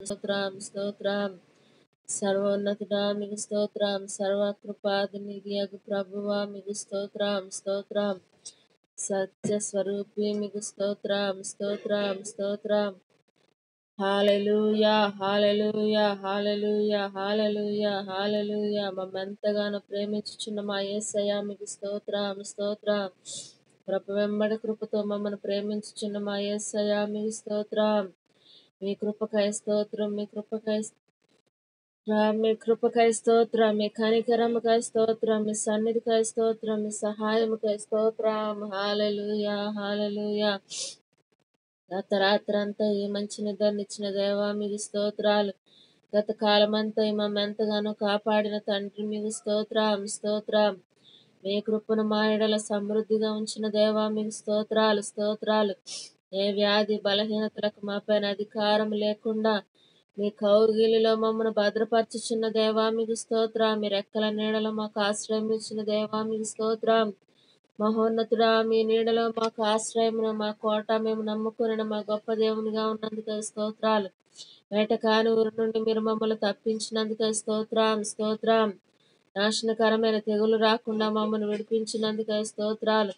స్తోత్రం స్తోత్రం. సర్వోన్నతుడా మీకు స్తోత్రం. సర్వకృపాదినియగు ప్రభువా మీకు స్తోత్రం స్తోత్రం. సత్య స్వరూపి మీకు స్తోత్రం స్తోత్రం స్తోత్రం. హల్లెలూయా హల్లెలూయా హల్లెలూయా హల్లెలూయా హల్లెలూయా. మమ్మెంతగానో ప్రేమించుచున్న మా యేసయ్య మీకు స్తోత్రం స్తోత్రం. కృప వెంబడి కృపతో మమ్మల్ని ప్రేమించుచున్న మా యేసయ్య మీకు స్తోత్రం. మీ కృపకై స్తోత్రం, మీ కృపకై మీ కృపకై స్తోత్రం, మీ కనికరముకై స్తోత్రం, మీ సన్నిధికై స్తోత్రం, మీ సహాయముకై స్తోత్రం. హల్లెలూయా హల్లెలూయా. గత రాత్రంతా ఈ మంచి నిద్రనిచ్చిన దేవా మీకు స్తోత్రాలు. గత కాలమంతా మమ్మల్ని ఎంతగానో కాపాడిన తండ్రి మీకు స్తోత్రం స్తోత్రం. మీ కృపను మా ఎడల సమృద్ధిగా ఉంచిన దేవా మీకు స్తోత్రాలు స్తోత్రాలు. ఏ వ్యాధి బలహీనతలకు మా పైన అధికారం లేకుండా మీ కౌగిలిలో మమ్మను భద్రపరచుచున్న దేవా మీకు స్తోత్రం. మీ రెక్కల నీడలో మాకు ఆశ్రయం ఇచ్చిన దేవా మీకు స్తోత్రం. మహోన్నతుడా, మీ నీడలో మాకు ఆశ్రయమును, మా కోట, మేము నమ్ముకుని మా గొప్ప దేవునిగా ఉన్నందుకు స్తోత్రాలు. వేటకాని ఊరి నుండి మీరు మమ్మల్ని తప్పించినందుకు స్తోత్రం స్తోత్రం. నాశనకరమైన తెగులు రాకుండా మమ్మల్ని విడిపించినందుకు స్తోత్రాలు.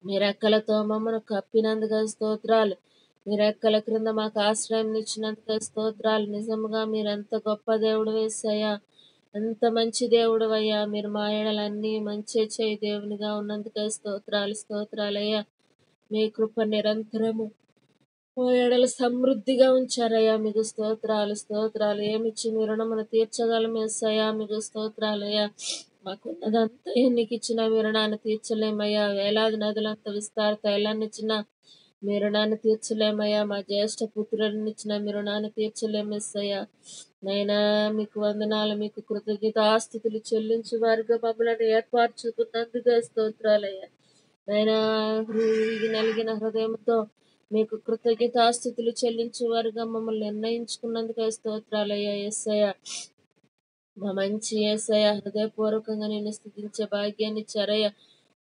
మీ రెక్కలతో మమ్మల్ని కప్పినందుకు స్తోత్రాలు. మీ రెక్కల క్రింద మాకు ఆశ్రయం ఇచ్చినందుకు స్తోత్రాలు. నిజముగా మీరెంత గొప్ప దేవుడు యేసయ్యా, ఎంత మంచి దేవుడు అయ్యా. మీరు మా ఎడలన్నీ మంచి చేయి దేవునిగా ఉన్నందుకు స్తోత్రాలు స్తోత్రాలయ్యా. మీ కృప నిరంతరము మా ఎడల సమృద్ధిగా ఉంచారయ్యా మీకు స్తోత్రాలు స్తోత్రాలు. ఏమిచ్చి మీ రుణమును తీర్చగలం యేసయ్యా మీకు స్తోత్రాలయ్యా. మాకున్నదంతా నీకు ఇచ్చిన మీ రుణాన్ని తీర్చలేమయ్యా. వేలాది నదులంత విస్తార తైలాన్ని ఇచ్చిన మీ రుణాన్ని తీర్చలేమయ్యా. మా జ్యేష్ఠ పుత్రులను ఇచ్చిన మీ రుణాన్ని తీర్చలేమేసయ్యా. నైనా మీకు వందనాలు, మీకు కృతజ్ఞతాస్తుతులు చెల్లించు వారిగా మమ్మల్ని ఏర్పరచుకున్నందుకు స్తోత్రాలయ్యా. నైనా నలిగిన హృదయంతో మీకు కృతజ్ఞతాస్తుతులు చెల్లించు వారిగా మమ్మల్ని నిర్ణయించుకున్నందుకు స్తోత్రాలయ్యా. యేసయ్యా, మా మంచి యేసయ్య, హృదయపూర్వకంగా నేను స్తుతించే భాగ్యాన్ని ఇచ్చారయ్యా.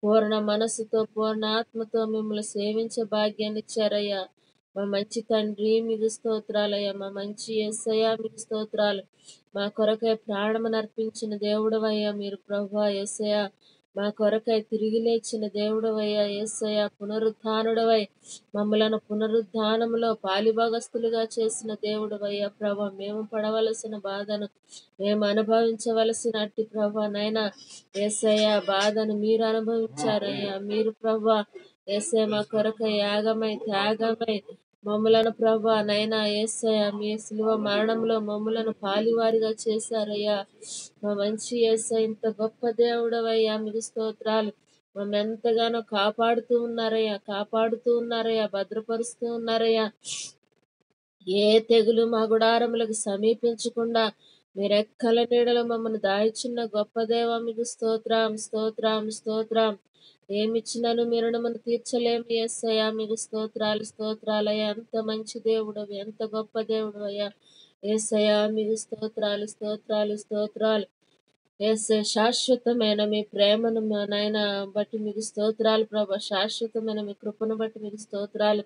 పూర్ణ మనస్సుతో పూర్ణ ఆత్మతో మిమ్మల్ని సేవించే భాగ్యాన్ని ఇచ్చారయ్యా. మా మంచి తండ్రి మీకు స్తోత్రాలయ్యా. మా మంచి యేసయ్య మీకు స్తోత్రాలు. మా కొరకై ప్రాణమును అర్పించిన దేవుడవయ్యా మీరు ప్రభువా యేసయ్య. మా కొరకై తిరిగి లేచిన దేవుడవయ్యా యేసయ్య. పునరుత్థానుడవై మమ్మలను పునరుద్ధానములో పాలిభాగస్తులుగా చేసిన దేవుడవయ్యా ప్రభా. మేము పడవలసిన బాధను, మేము అనుభవించవలసిన అట్టి ప్రభా నైనా యేసయ్య బాధను మీరు అనుభవించారయ్యా. మీరు ప్రభా యేసయ్య మా కొరకై యాగమై త్యాగమై మమ్ములను ప్రభా నైనా యేసయ్య మీ శిలువ మరణంలో మమ్ములను పాలివారిగా చేశారయ్యా. మా మంచి యేసయ్య, ఇంత గొప్ప దేవుడవయ్యా మీకు స్తోత్రాలు. మమ్మల్ని ఎంతగానో కాపాడుతూ ఉన్నారయ్యా, భద్రపరుస్తూ ఉన్నారయ్యా. ఏ తెగులు మా గుడారములకు సమీపించకుండా మీరెక్కల నీడలో మమ్మల్ని దాయిచున్న గొప్ప దేవ మీకు స్తోత్రం స్తోత్రం స్తోత్రం. ఏమిచ్చినను మీరు నమ్మను తీర్చలేము యేసయ్యా మీకు స్తోత్రాలు స్తోత్రాలయ్యా. ఎంత మంచి దేవుడు, ఎంత గొప్ప దేవుడు అయ్యా యేసయ్యా మీకు స్తోత్రాలు స్తోత్రాలు స్తోత్రాలు. యేసే శాశ్వతమైన మీ ప్రేమను మా నాయన బట్టి మీకు స్తోత్రాలు ప్రభా. శాశ్వతమైన మీ కృపను బట్టి మీకు స్తోత్రాలు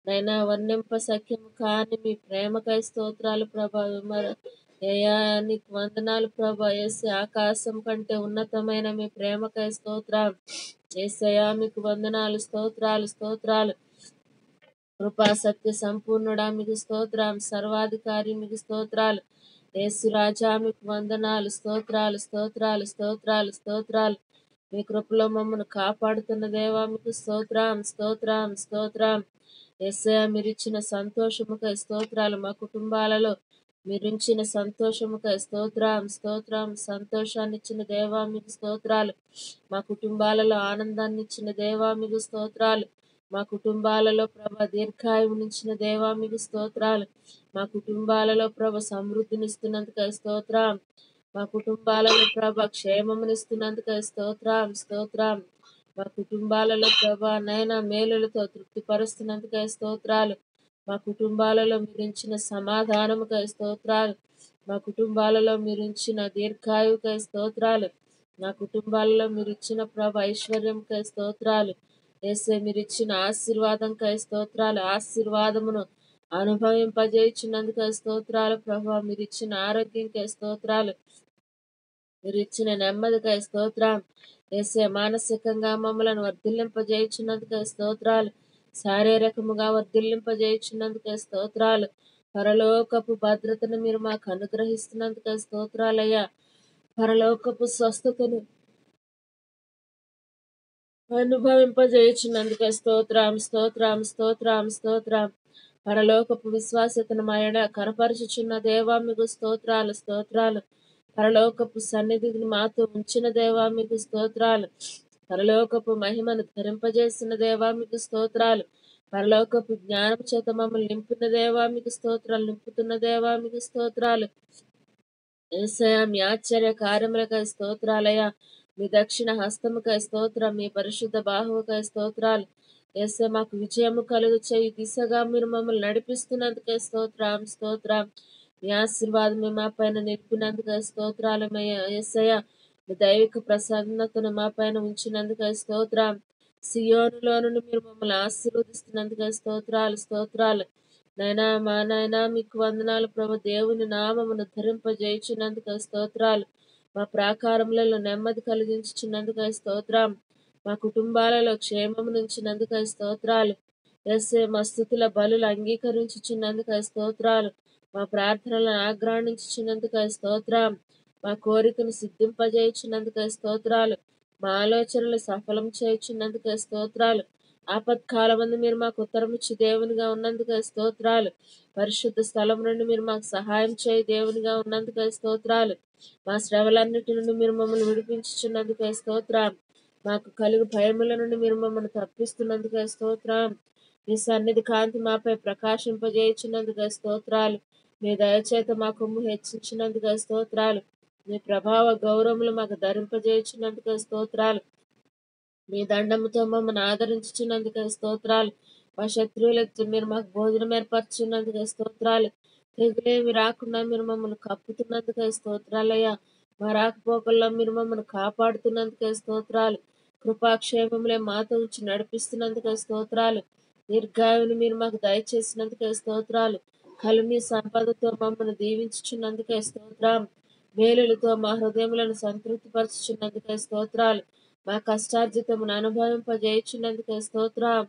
నైనా. వర్ణింప సఖ్యము కాని మీ ప్రేమకై స్తోత్రాలు ప్రభా. అయ్యా నీకు వందనాలు ప్రభా. యేసే ఆకాశం కంటే ఉన్నతమైన మీ ప్రేమకై స్తోత్రం యేసయ్యా మీకు వందనాలు స్తోత్రాలు స్తోత్రాలు. కృపా సత్య సంపూర్ణుడా మీకు స్తోత్రం. సర్వాధికారి మీకు స్తోత్రాలు. యేసు రాజా మీకు వందనాలు స్తోత్రాలు స్తోత్రాలు స్తోత్రాలు స్తోత్రాలు. మీ కృపలో మమ్మల్ని కాపాడుతున్న దేవా మీకు స్తోత్రం స్తోత్రం స్తోత్రం. యేసయ్య మీరిచ్చిన సంతోషముకై స్తోత్రాలు. మా కుటుంబాలలో మీరించిన సంతోషముకై స్తోత్రం స్తోత్రం. సంతోషాన్ని ఇచ్చిన దేవా మీకు స్తోత్రాలు. మా కుటుంబాలలో ఆనందాన్ని ఇచ్చిన దేవా మీకు స్తోత్రాలు. మా కుటుంబాలలో ప్రభ దీర్ఘాయువునిచ్చిన దేవా మీకు స్తోత్రాలు. మా కుటుంబాలలో ప్రభ సమృద్ధినిస్తున్నందుకు స్తోత్రం. మా కుటుంబాలలో ప్రభ క్షేమమునిస్తున్నందుకు స్తోత్రం స్తోత్రం. మా కుటుంబాలలో ప్రభ నైనా మేలులతో తృప్తిపరుస్తున్నందుకు స్తోత్రాలు. మా కుటుంబాలలో మీరించిన సమాధానముకై స్తోత్రాలు. మా కుటుంబాలలో మీరించిన దీర్ఘాయువుకై స్తోత్రాలు. మా కుటుంబాలలో మీరిచ్చిన ప్రభ ఐశ్వర్యంకై స్తోత్రాలు. యేసే మీరిచ్చిన ఆశీర్వాదంకై స్తోత్రాలు. ఆశీర్వాదమును అనుభవింపజేయుచున్నందుకే స్తోత్రాలు ప్రభా. మీరు ఇచ్చిన ఆరోగ్యంకే స్తోత్రాలు, మీరు ఇచ్చిన నెమ్మదికై స్తోత్రం. యేసే మానసికంగా మమ్మలను వర్ధిల్లింపజేయుచున్నందుకే స్తోత్రాలు, శారీరకముగా వర్ధిల్లింపజేయుచున్నందుకే స్తోత్రాలు. పరలోకపు భద్రతను మీరు మాకు అనుగ్రహిస్తున్నందుకే స్తోత్రాలయ్యా. పరలోకపు స్వస్థతను అనుభవింపజేయుచున్నందుకే స్తోత్రం, స్తోత్రం, స్తోత్రం, స్తోత్రం. పరలోకపు విశ్వాసతను మా ఎడ కనపరుచుచున్న దేవా మీకు స్తోత్రాలు, స్తోత్రాలు. పరలోకపు సన్నిధిని మాతో ఉంచిన దేవా మీకు స్తోత్రాలు. పరలోకపు మహిమను ధరింపజేసిన దేవా మీకు స్తోత్రాలు. పరలోకపు జ్ఞానం చేత మమ్మల్ని నింపిన దేవా మీకు స్తోత్రాలు, నింపుతున్న దేవా మీకు స్తోత్రాలు. యేసయ్యా, మీ ఆశ్చర్య కార్యములకై స్తోత్రాలయ్యా. మీ దక్షిణ హస్తముకై స్తోత్రం, మీ పరిశుద్ధ బాహువుకై స్తోత్రాలు. యేసయ్య, మాకు విజయము కలుగు చేయి దిశగా మీరు మమ్మల్ని నడిపిస్తున్నందుకే స్తోత్రం, స్తోత్రం. మీ ఆశీర్వాదం మా పైన నింపినందుకై స్తోత్రాలు యేసయ్య. మీ దైవిక ప్రసన్నతను మా పైన ఉంచినందుకై స్తోత్రం. సియోనులో నుండి మీరు మమ్మల్ని ఆశీర్వదిస్తున్నందుకై స్తోత్రాలు, స్తోత్రాలు. నైనా మా నాయనా మీకు వందనాలు ప్రభు. దేవుని నామమును ధరింపజేయుచున్నందుకై స్తోత్రాలు. మా ప్రాకారములలో నెమ్మది కలిగించుచున్నందుకై స్తోత్రం. మా కుటుంబాలలో క్షేమమునించినందుకై స్తోత్రాలు. యేసే, మా స్థుతుల బలులు అంగీకరించుచున్నందుకై స్తోత్రాలు. మా ప్రార్థనలను ఆగ్రాణించుచున్నందుకై స్తోత్రం. మా కోరికను సిద్ధింపజేయుచున్నందుకై స్తోత్రాలు. మా ఆలోచనలు సఫలం చేయుచున్నందుకై స్తోత్రాలు. ఆపత్కాలమందు మీరు మాకు ఉత్తరమిచ్చి దేవునిగా ఉన్నందుకై స్తోత్రాలు. పరిశుద్ధ స్థలం నుండి మీరు మాకు సహాయం చేయి దేవునిగా ఉన్నందుకై స్తోత్రాలు. మా శ్రవలన్నిటి నుండి మీరు మమ్మల్ని విడిపించుచున్నందుకై స్తోత్రం. మాకు కలుగు భయముల నుండి మీరు మమ్మల్ని తప్పిస్తున్నందుకై స్తోత్రం. మీ సన్నిధి కాంతి మాపై ప్రకాశింపజేయుచున్నందుకై స్తోత్రాలు. మీ దయచేత మా కొమ్ము హెచ్చించినందుకై స్తోత్రాలు. మీ ప్రభావ గౌరవములు మాకు ధరింపజేయుచున్నందుకై స్తోత్రాలు. మీ దండముతో మమ్మల్ని ఆదరించుచున్నందుకై స్తోత్రాలు. మా శత్రువులకు మీరు మాకు భోజనం ఏర్పరచున్నందుకై స్తోత్రాలు. తెగులేమి రాకుండా మీరు మమ్మల్ని కప్పుతున్నందుకై స్తోత్రాలయ్యా. మా రాకపోకల్లో మీరు మమ్మల్ని కాపాడుతున్నందుకై స్తోత్రాలు. కృపాక్షేమములే మాతో ఉంచి నడిపిస్తున్నందుకై స్తోత్రాలు. దీర్ఘాయువుని మీరు మాకు దయచేసినందుకై స్తోత్రాలు. కలుని సంపదతో మమ్మల్ని దీవించుచున్నందుకై స్తోత్రం. మేలులతో మా హృదయములను సంతృప్తిపరచుచున్నందుకై స్తోత్రాలు. మా కష్టార్జితమును అనుభవింపజేయుచున్నందుకై స్తోత్రం.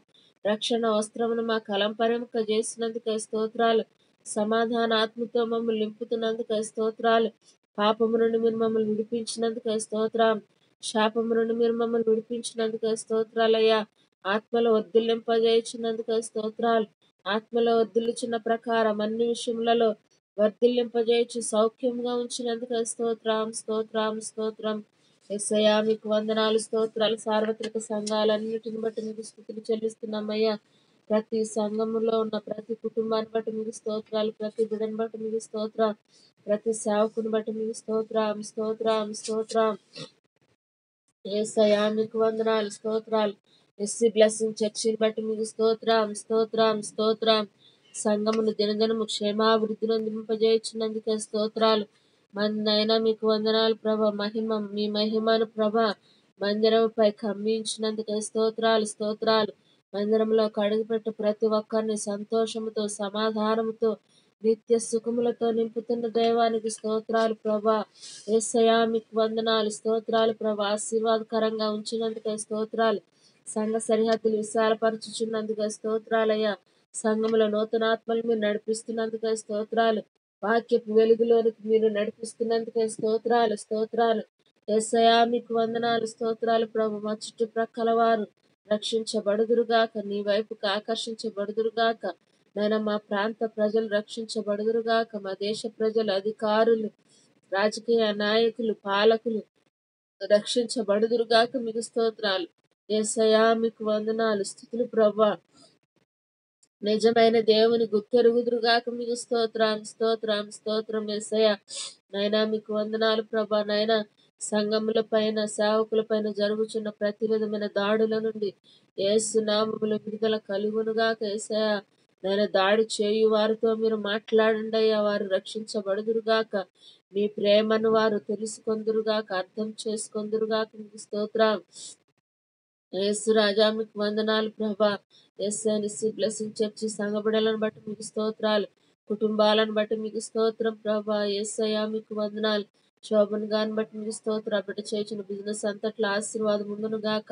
రక్షణ వస్త్రమును మాకు అలంకరింపజేసినందుకై స్తోత్రాలు. సమాధాన ఆత్మతో మమ్మల్ని నింపుతున్నందుకై స్తోత్రాలు. పాపము నుండి మీరు మమ్మల్ని విడిపించినందుకై స్తోత్రం. శాపము నుండి మీరు మమ్మల్ని విడిపించినందుకై స్తోత్రాలయ్యా. ఆత్మలో వర్ధిల్లింపజేయుచున్నందుకై స్తోత్రాలు. ఆత్మలో వర్ధిల్లుచున్న ప్రకారం అన్ని విషయములలో వర్ధిల్లింపజేయచ్చు సౌఖ్యంగా ఉంచినందుకై స్తోత్రం, స్తోత్రం, స్తోత్రం. యేసయ్యా, మీకు వందనాలు, స్తోత్రాలు. సార్వత్రిక సంఘాలన్నిటిని బట్టి మీకు స్తుతులు చెల్లిస్తున్నామయ్యా. ప్రతి సంఘములో ఉన్న ప్రతి కుటుంబాన్ని బట్టి మీకు స్తోత్రాలు, ప్రతి బిడ్డను బట్టి మీకు స్తోత్రం, ప్రతి సేవకుని బట్టి మీకు స్తోత్రం, స్తోత్రం, స్తోత్రం. యేసయ్యా, మీకు వందనాలు, స్తోత్రాలు. ఎస్సీ బ్లెస్సింగ్ చర్చిని బట్టి మీకు స్తోత్రం, స్తోత్రం, స్తోత్రం. సంఘమును దినదినము క్షేమాభివృద్ధి నొందింపజేయుచున్నందుకే స్తోత్రాలు. మందైనా మీకు వందనాలు ప్రభ. మీ మహిమను ప్రభ మందిరముపై కమ్మించినందుకే స్తోత్రాలు, స్తోత్రాలు. మందిరంలో కడుగుపెట్టు ప్రతి ఒక్కరిని సంతోషముతో సమాధానముతో నిత్య సుఖములతో నింపుతున్న దైవానికి స్తోత్రాలు ప్రభా. యేసయ్యా, మీకు వందనాలు, స్తోత్రాలు ప్రభా. ఆశీర్వాదకరంగా ఉంచినందుకే స్తోత్రాలు. సంఘ సరిహద్దులు విశాలపరచుచున్నందుకే స్తోత్రాలయ్యా. సంఘములో నూతనాత్మలు మీరు నడిపిస్తున్నందుకే స్తోత్రాలు. వాక్యపు వెలుగులోనికి మీరు నడిపిస్తున్నందుకే స్తోత్రాలు, స్తోత్రాలు. యేసయ్యా, మీకు వందనాలు, స్తోత్రాలు ప్రభు. మా చుట్టుప్రక్కల వారు రక్షించబడుదురుగాక, నీ వైపుకు ఆకర్షించబడుదురుగాక. నాయన, మా ప్రాంత ప్రజలు రక్షించబడుదురుగాక. మా దేశ ప్రజలు, అధికారులు, రాజకీయ నాయకులు, పాలకులు రక్షించబడుదురుగాక. మీకు స్తోత్రాలు. యేసయ్యా, మీకు వందనాలు, స్తుతులు ప్రభా. నిజమైన దేవుని గుర్తెరుగుదురుగాక. మీకు స్తోత్రం, స్తోత్రం, స్తోత్రం. యేసయ్య, నైనా మీకు వందనాలు ప్రభా. నైనా సంఘముల పైన సేవకుల పైన జరుగుచున్న ప్రతి విధమైన దాడుల నుండి యేసు నామములో విడుదల కలుగునుగాక. యేసయ్య, నైనా దాడి చేయు వారితో మీరు మాట్లాడండి అయ్యా. వారు రక్షించబడుదురుగాక. మీ ప్రేమను వారు తెలుసుకొందురుగాక, అర్థం చేసుకొందురుగాక. మీకు స్తోత్రం. యేసు రాజా మీకు వందనాలు ప్రభా. ఎస్ఎన్సి బ్లెస్సింగ్ చర్చి సంఘ బిడ్డలను బట్టి మీకు స్తోత్రాలు, కుటుంబాలను బట్టి మీకు స్తోత్రం ప్రభా. యేసయ్యా మీకు వందనాలు. శోభన్ గారిని బట్టి మీకు స్తోత్రం. బిడ్డ చేసిన బిజినెస్ అంతట్లో ఆశీర్వాదం ఉండును గాక.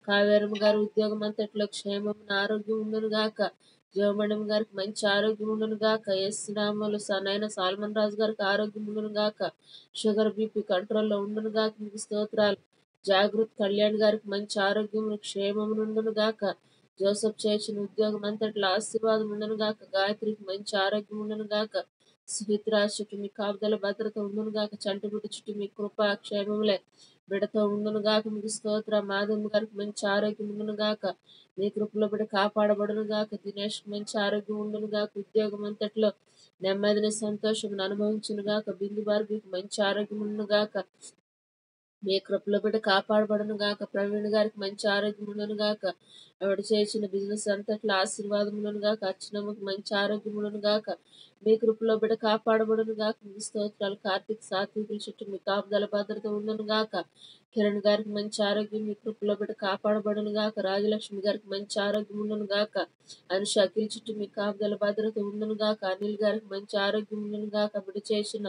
కావేరమ్మ గారి ఉద్యోగం అంతట్లో క్షేమం ఆరోగ్యం ఉండును గాక. జోమణం గారికి మంచి ఆరోగ్యం ఉండును గాక. యేసునామములో సనైన సాల్మన్ రాజు గారికి ఆరోగ్యం ఉండును గాక. షుగర్ బీపీ కంట్రోల్లో ఉండును గాక. మీకు స్తోత్రాలు. జాగృత్ కళ్యాణ్ గారికి మంచి ఆరోగ్యమును క్షేమము నుండును గాక. జోసఫ్ చేసిన ఉద్యోగం అంతట్లో ఆశీర్వాదం ఉండును గాక. గాయత్రికి మంచి ఆరోగ్యం ఉండును గాక. సుహిత్రాజ్ చుట్టూ మీ కాపుదల భద్రత ఉండును గాక. చంటిబిడ్డ చుట్టూ మీ కృప క్షేమములే బిడతో ఉండును గాక. మీకు స్తోత్ర. మాధవ్ గారికి మంచి ఆరోగ్యం ఉండును గాక. మీ కృపలో బిడ్డ కాపాడబడును గాక. దినేష్ మంచి ఆరోగ్యం ఉండును గాక. ఉద్యోగం అంతట్లో నెమ్మదిని సంతోషం అనుభవించును గాక. బిందు బార్బీకి మంచి ఆరోగ్యం ఉండును గాక. మీ కృపలో బిడ్డ కాపాడబడును గాక. ప్రవీణ్ గారికి మంచి ఆరోగ్యం ఉండును గాక. ఆవిడ చేసిన బిజినెస్ అంతట్లో ఆశీర్వాదం ఉండును గాక. అర్చనమ్మకి మంచి ఆరోగ్యం ఉండును గాక. మీ కృపలో బిడ్డ కాపాడబడును గాక. మీ స్తోత్రాలు. కార్తీక్ సాత్వికుల చుట్టూ మీ కాపుదల భద్రత ఉండును గాక. కిరణ్ గారికి మంచి ఆరోగ్యం మీ కృపలో బిడ్డ కాపాడబడును గాక. రాజలక్ష్మి గారికి మంచి ఆరోగ్యం ఉండును గాక. అనుష అఖిల్ చుట్టూ మీ కాపుదల భద్రత ఉండును గాక. అనిల్ గారికి మంచి ఆరోగ్యం ఉండును గాక. బిడ్డ చేసిన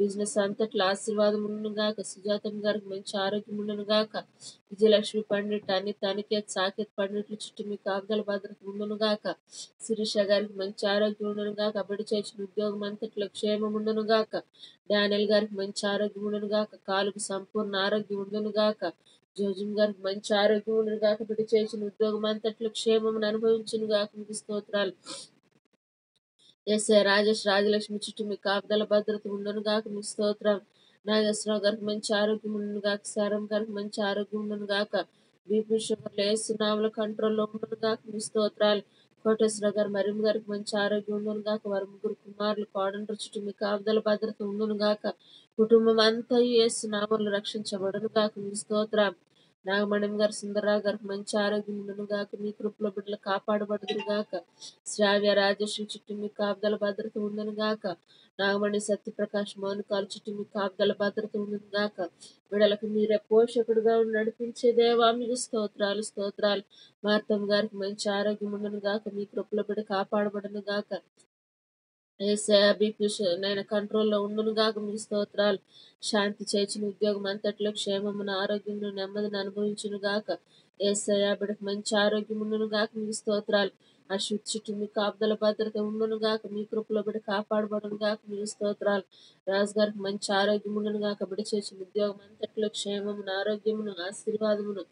బిజినెస్ అంతట్లో ఆశీర్వాదం ఉండును గాక. సుజాతం గారికి మంచి ఆరోగ్యం ఉండును గాక. విజయలక్ష్మి పండిట్ అనిత్ అనికేత్ సాకేత్ పండిట్ల చుట్టూ మీ కాపుదల భద్రత ఉండును గాక. శిరీష గారికి మంచి ఆరోగ్యం ఉండును గాక. బిడ్డ చేసిన ఉద్యోగం అంతట్లో క్షేమం ఉండును గాక. డానియల్ గారికి మంచి ఆరోగ్యం ఉండును గాక. కాలుకు సంపూర్ణ ఆరోగ్యం ఉండును గాక. జోజిమ్ గారికి మంచి ఆరోగ్యం ఉండును గాక. బిడ్డ చేసిన ఉద్యోగం అంతట్లో క్షేమం అనుభవించును గాక. మీకు స్తోత్రాలు. ఎస్ఐ రాజేష్ రాజలక్ష్మి చుట్టూ మీ కాపుదల భద్రత ఉండును గాక. మీ స్తోత్రం. నాగేశ్వరరావు గారికి మంచి ఆరోగ్యం ఉండును గాక. సారం గారికి మంచి ఆరోగ్యం ఉండును గాక. బీపీ షుగర్లు వేస్తున్నాముల కంట్రోల్లో ఉండును గాక. మీ స్తోత్రాలు. కోటేశ్వరరావు గారు మరిమ్ గారికి మంచి ఆరోగ్యం ఉండును గాక. వారి ముగ్గురు కుమారులు కోడండ్ర చుట్టూ మీ కాపుదల భద్రత ఉండును గాక. కుటుంబం అంతా వేస్తున్నాములు రక్షించబడును గాక. మీ స్తోత్రం. నాగమణిం గారు సుందరరావు గారికి మంచి ఆరోగ్యం ఉండును గాక. మీ కృపలో బిడ్డలు కాపాడబడుదురు గాక. శ్రావ్య రాజేశ్వరి చుట్టూ మీ కాపుదల భద్రత ఉండును గాక. నాగమణి సత్యప్రకాష్ మౌనికాల చుట్టూ మీ కాపుదల భద్రత ఉండును గాక. బిడలకు మీరే పోషకుడుగా ఉండి నడిపించే దేవా మీకు స్తోత్రాలు స్తోత్రాలు. మార్తమ్మ గారికి మంచి ఆరోగ్యం ఉండును గాక. మీ కృపలో బిడ్డ కాపాడబడును గాక. ఏసయా బీపీ నేను కంట్రోల్లో ఉండును గాక. మీ స్తోత్రాలు. శాంతి చేసిన ఉద్యోగం అంతట్లో క్షేమమును ఆరోగ్యమును నెమ్మదిని అనుభవించును గాక. ఏసయా బిడకు మంచి ఆరోగ్యం ఉండును గాక. మీ స్తోత్రాలు. అశ్విత్ చుట్టూ మీ కాపుదల భద్రత ఉండును గాక. మీ కృపలో బిడ్డ కాపాడబడును గాక. మీ స్తోత్రాలు. రాజు గారికి మంచి ఆరోగ్యం ఉండును గాక. బిడ్డ చేసిన ఉద్యోగం అంతట్లో క్షేమమును ఆరోగ్యమును ఆశీర్వాదమును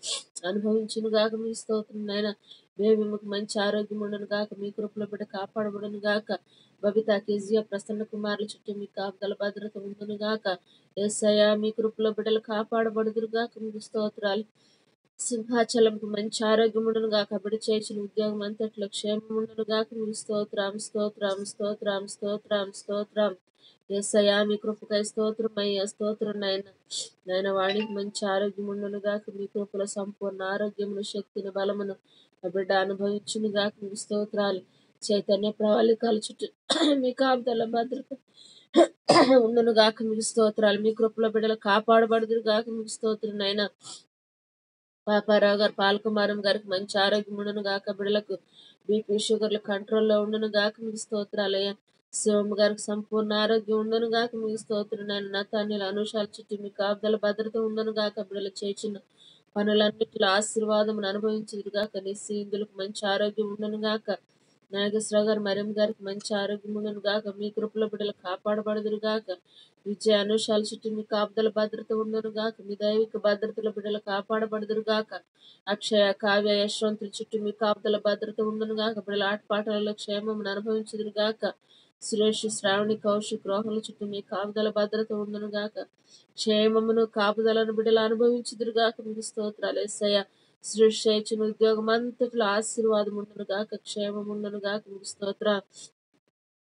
అనుభవించును గాక. మీ స్తోత్రం నైనా బేబీకి మంచి ఆరోగ్యం ఉండును గాక. మీ కృపలో బిడ్డ కాపాడబడును గాక. బబిత కేజీఆర్ ప్రసన్న కుమారుల చుట్టూ మీ కాపుదల భద్రత ఉండును గాక. యేసయ్యా మీ కృపలో బిడ్డలు కాపాడబడుదురు గాక. మీకు స్తోత్రాలు. సింహాచలంకు మంచి ఆరోగ్యం ఉండును గాక. బిడ్డ చేసిన ఉద్యోగం అంతట్లో క్షేమం ఉండును గాక. మీకు స్తోత్రం స్తోత్రం స్తోత్రం స్తోత్రం స్తోత్రం. యేసయ్యా మీ కృపకై స్తోత్రం అయ్యా స్తోత్రం నాయన వాడికి మంచి ఆరోగ్యం ఉండును గాక. మీ కృపలో సంపూర్ణ ఆరోగ్యమును శక్తిని బలమును ఆ బిడ్డ అనుభవించును గాక. మీకు స్తోత్రాలు. చైతన్య ప్రవాళికాల చుట్టూ మీ కాపుదల భద్రత ఉండును గాక. మీకు స్తోత్రాలు. మీ కృపలో బిడ్డలు కాపాడబడుదురు గాక. మీకు స్తోత్రం నైనా పాపారావు గారు పాలకుమారం గారికి మంచి ఆరోగ్యం ఉండును గాక. బిడ్డలకు బీపీ షుగర్లు కంట్రోల్లో ఉండును గాక. మీకు స్తోత్రాలయ్యా. శివమ్మ గారికి సంపూర్ణ ఆరోగ్యం ఉండును గాక. మీకు స్తోత్రం నేను నతాన్యుల అనుషాల చుట్టూ మీ కాపుదల భద్రత ఉండును గాక. బిడ్డలు చేసిన పనులన్నిటిలో ఆశీర్వాదం అనుభవించుదురు గాక. నిస్సీందులకు మంచి ఆరోగ్యం ఉండును గాక. నాగేశ్వరరావు గారు మరిం గారికి మంచి ఆరోగ్యం ఉండును గాక. మీ కృపలో బిడ్డలు కాపాడబడుదురు గాక. విజయ అనుషాల చుట్టూ మీ కాపుదల భద్రత ఉండును గాక. మీ దైవిక భద్రతల బిడ్డలు కాపాడబడుదురు గాక. అక్షయ కావ్య యశ్వంతుల చుట్టూ మీ కాపుదల భద్రత ఉండును గాక. బిడ్డల ఆటపాటలలో క్షేమం అనుభవించుదురు గాక. సురేష్ శ్రావణి కౌశిక్ రోహుల చుట్టూ మీ కాపుదల భద్రత ఉండును గాక. క్షేమమును కాపుదలను బిడ్డలు అనుభవించుదురు గాక. మీకు స్తోత్రాలు. యేసయ్య సృష్టి చేసిన ఉద్యోగం అంతట్లో ఆశీర్వాదం ఉండును గాక. క్షేమం ఉండును గాక. మీకు స్తోత్ర.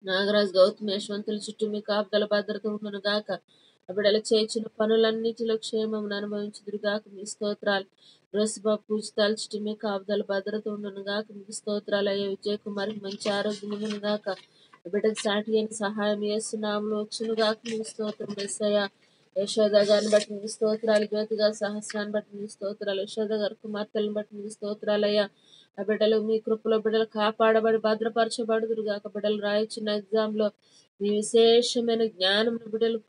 నాగరాజు గౌతమి యశ్వంతుల చుట్టూ మీ కాపుదల భద్రత ఉండును గాక. బిడ్డలు చేసిన పనులన్నిటిలో క్షేమం అనుభవించుదురు గాక. మీ స్తోత్రాలు. రోసిబాబు పూజితాల చుట్టూ మీ కాపుదల భద్రత ఉండును గాక. మీకు స్తోత్రాలు. అయ్యా విజయ్ కుమార్కి మంచి ఆరోగ్యం ఉండును గాక. బిడ్డకు సాటి అయిన సహాయం చేస్తున్నాములు వచ్చును గాక. మీకు స్తోత్రం. యేసయ్య యశోద గారిని బట్టి మీకు స్తోత్రాలు, జ్యోతి గారి సహస్రాన్ని బట్టి మీకు స్తోత్రాలు, యశోద గారి కుమార్తెలను బట్టి మీకు స్తోత్రాలయ్యా. ఆ బిడ్డలు మీ కృపలో బిడ్డలు కాపాడబడి భద్రపరచబడుదురు గాక. బిడ్డలు రాయొచ్చిన ఎగ్జామ్ లో మీ విశేషమైన జ్ఞానం బిడ్డలు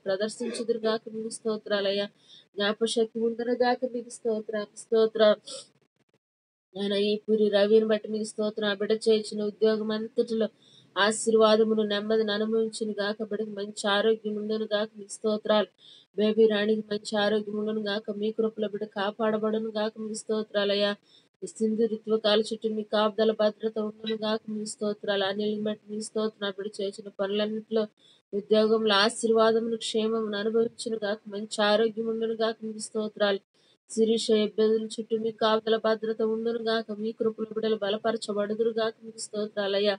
ప్రదర్శించుదురు గాక. మీకు స్తోత్రాలయ్యా. జ్ఞాపశక్తి ఉందరు గాక. మీకు స్తోత్రం. ఆయన ఈ పురి రవిని బట్టి మీకు స్తోత్రం. ఆ బిడ్డ చేయించిన ఉద్యోగం అంతటిలో ఆశీర్వాదమును నెమ్మదిని అనుభవించును గాక. బిడ్డకు మంచి ఆరోగ్యం ఉండును గాక. మీకు స్తోత్రాలు. బేబీ రాణికి మంచి ఆరోగ్యం ఉండును గాక. మీ కృపలో బిడ్డ కాపాడబడును గాక. మీకు స్తోత్రాలయ్యా. ఈ సింధు ఋతువకాల చుట్టూ మీ కాపుదల భద్రత ఉండును గాక. మీ స్తోత్రాలు. అనిల్ని బట్టి మీ స్తోత్రం. ఆ బిడ్డ చేసిన పనులన్నింటిలో ఉద్యోగంలో ఆశీర్వాదమును క్షేమమును అనుభవించును గాక. మంచి ఆరోగ్యం ఉండును గాక. మీకు స్తోత్రాలు. శిరీష ఇబ్బందుల చుట్టూ మీ కాపుదల భద్రత ఉండును గాక. మీ కృపల బిడ్డలు బలపరచబడుదురు గాక. మీకు స్తోత్రాలయ్యా.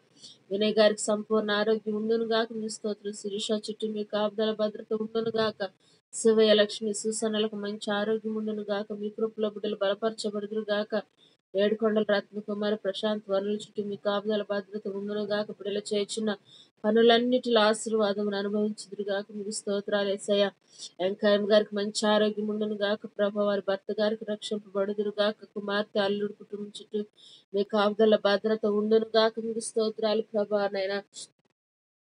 వినయ్ గారికి సంపూర్ణ ఆరోగ్యం ఉండును గాక. మీ స్తోత్రం. శిరీష చుట్టూ మీ కాపుదల భద్రత ఉండును గాక. శివయ్య లక్ష్మి సూసనలకు మంచి ఆరోగ్యం ఉండును గాక. మీ కృపల బిడ్డలు బలపరచబడుదురు గాక. ఏడుకొండల రత్నకుమారి ప్రశాంత్ వరుల చుట్టూ మీ కాపుదల భద్రత ఉండును గాక. బిడ్డలు చేర్చిన పనులన్నిటిలో ఆశీర్వాదమును అనుభవించుదురు గాక. మీకు స్తోత్రాలు యేసయ్యా. వెంకయ్య గారికి మంచి ఆరోగ్యం ఉండును గాక. ప్రభా వారి భర్త గారికి రక్షింపబడుదురు గాక. కుమార్తె అల్లుడు కుటుంబం చుట్టూ మీ కాపుదల భద్రత ఉండును గాక. మీకు స్తోత్రాలు ప్రభా. నైనా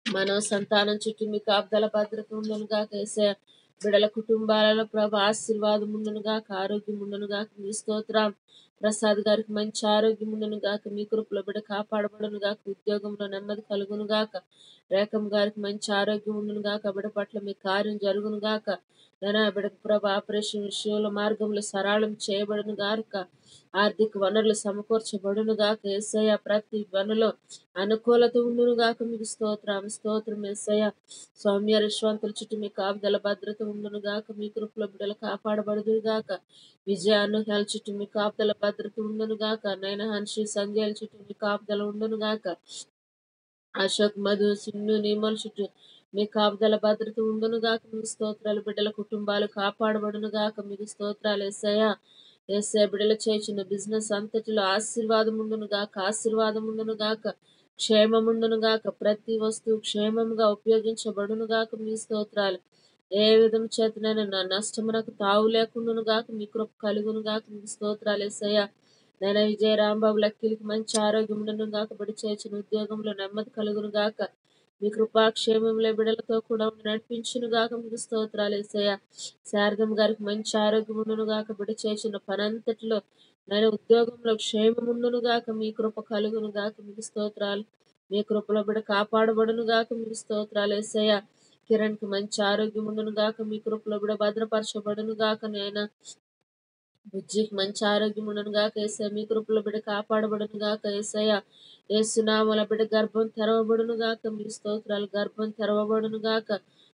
మనో సంతానం చుట్టూ మీ కాపుదల భద్రత ఉండును గాక. యేసయ్య బిడల కుటుంబాలలో ప్రభు ఆశీర్వాదం ఉండును గాక. ఆరోగ్యం ఉండును గాక. మీ స్తోత్రం. ప్రసాద్ గారికి మంచి ఆరోగ్యం ఉండును గాక. మీ కృపలో బిడ్డ కాపాడబడును గాక. ఉద్యోగంలో నెమ్మది కలుగును గాక. రేఖం గారికి మంచి ఆరోగ్యం ఉండును గాక. బిడ పట్ల మీ కార్యం జరుగును గాక. నేను బిడకు ప్రభు ఆపరేషన్ విషయంలో మార్గంలో సరళం చేయబడును గాక. ఆర్థిక వనరులు సమకూర్చబడును గాక. యేసయ్య ప్రతి పనిలో అనుకూలత ఉండును గాక. మీకు స్తోత్రం యేసయ్య. సౌమ్య రిశ్వంతుల చుట్టూ మీ కాపుదల భద్రత ఉండును గాక. మీ కృపలో బిడ్డలు కాపాడబడుదురు గాక. విజయ అనుహాల చుట్టూ మీ కాపుదల భద్రత ఉండును గాక. నైనా హన్షి సంధ్యాల చుట్టూ మీ కాపుదల ఉండును గాక. అశోక్ మధు సిన్ను నీమల చుట్టూ మీ కాపుదల భద్రత ఉండును గాక. మీకు స్తోత్రాలు. బిడ్డల కుటుంబాలు కాపాడబడును గాక. మీకు స్తోత్రాలు యేసయ్య. యేసయ్య బిడ్డలు చేసిన బిజినెస్ అంతటిలో ఆశీర్వాదం ఉండును గాక. ఆశీర్వాదం ఉండును గాక. క్షేమముండును గాక. ప్రతి వస్తువు క్షేమముగా ఉపయోగించబడును గాక. మీ స్తోత్రాలు. ఏ విధం చేతనైనా నా నష్టమునకు తావు లేకుండాను గాక. మీ కృప కలుగును గాక. మీకు స్తోత్రాలు యేసయ్య. నేను విజయ రాంబాబు లక్కీలకి మంచి ఆరోగ్యం ఉండును గాక. బిడ్డ చేసిన ఉద్యోగంలో నెమ్మది కలుగును గాక. మీ కృపాక్షేమంలో బిడలతో కూడా ఉండి నడిపించును గాక. మీకు స్తోత్రాలు యేసయ్య. శారదం గారికి మంచి ఆరోగ్యం ఉండును గాక. బిడ్డ చేసిన పనంతటిలో నేను ఉద్యోగంలో క్షేమముండును గాక. మీ కృప కలుగును గాక. మీకు స్తోత్రాలు. మీ కృపలో బిడ్డ కాపాడబడును గాక. మీకు స్తోత్రాలు యేసయ్య. కిరణ్ కి మంచి ఆరోగ్యం ఉండును గాక. మీ కృపలో బిడ్డ భద్రపరచబడును గాక. నేను బుజ్జికి మంచి ఆరోగ్యం ఉండను గాక. యేసయ్య మీ కృపలో బిడ్డ కాపాడబడును గాక. యేసయ్య యేసునామముల బిడ్డ గర్భం తెరవబడును గాక. మీ స్తోత్రాలు. గర్భం తెరవబడును గాక.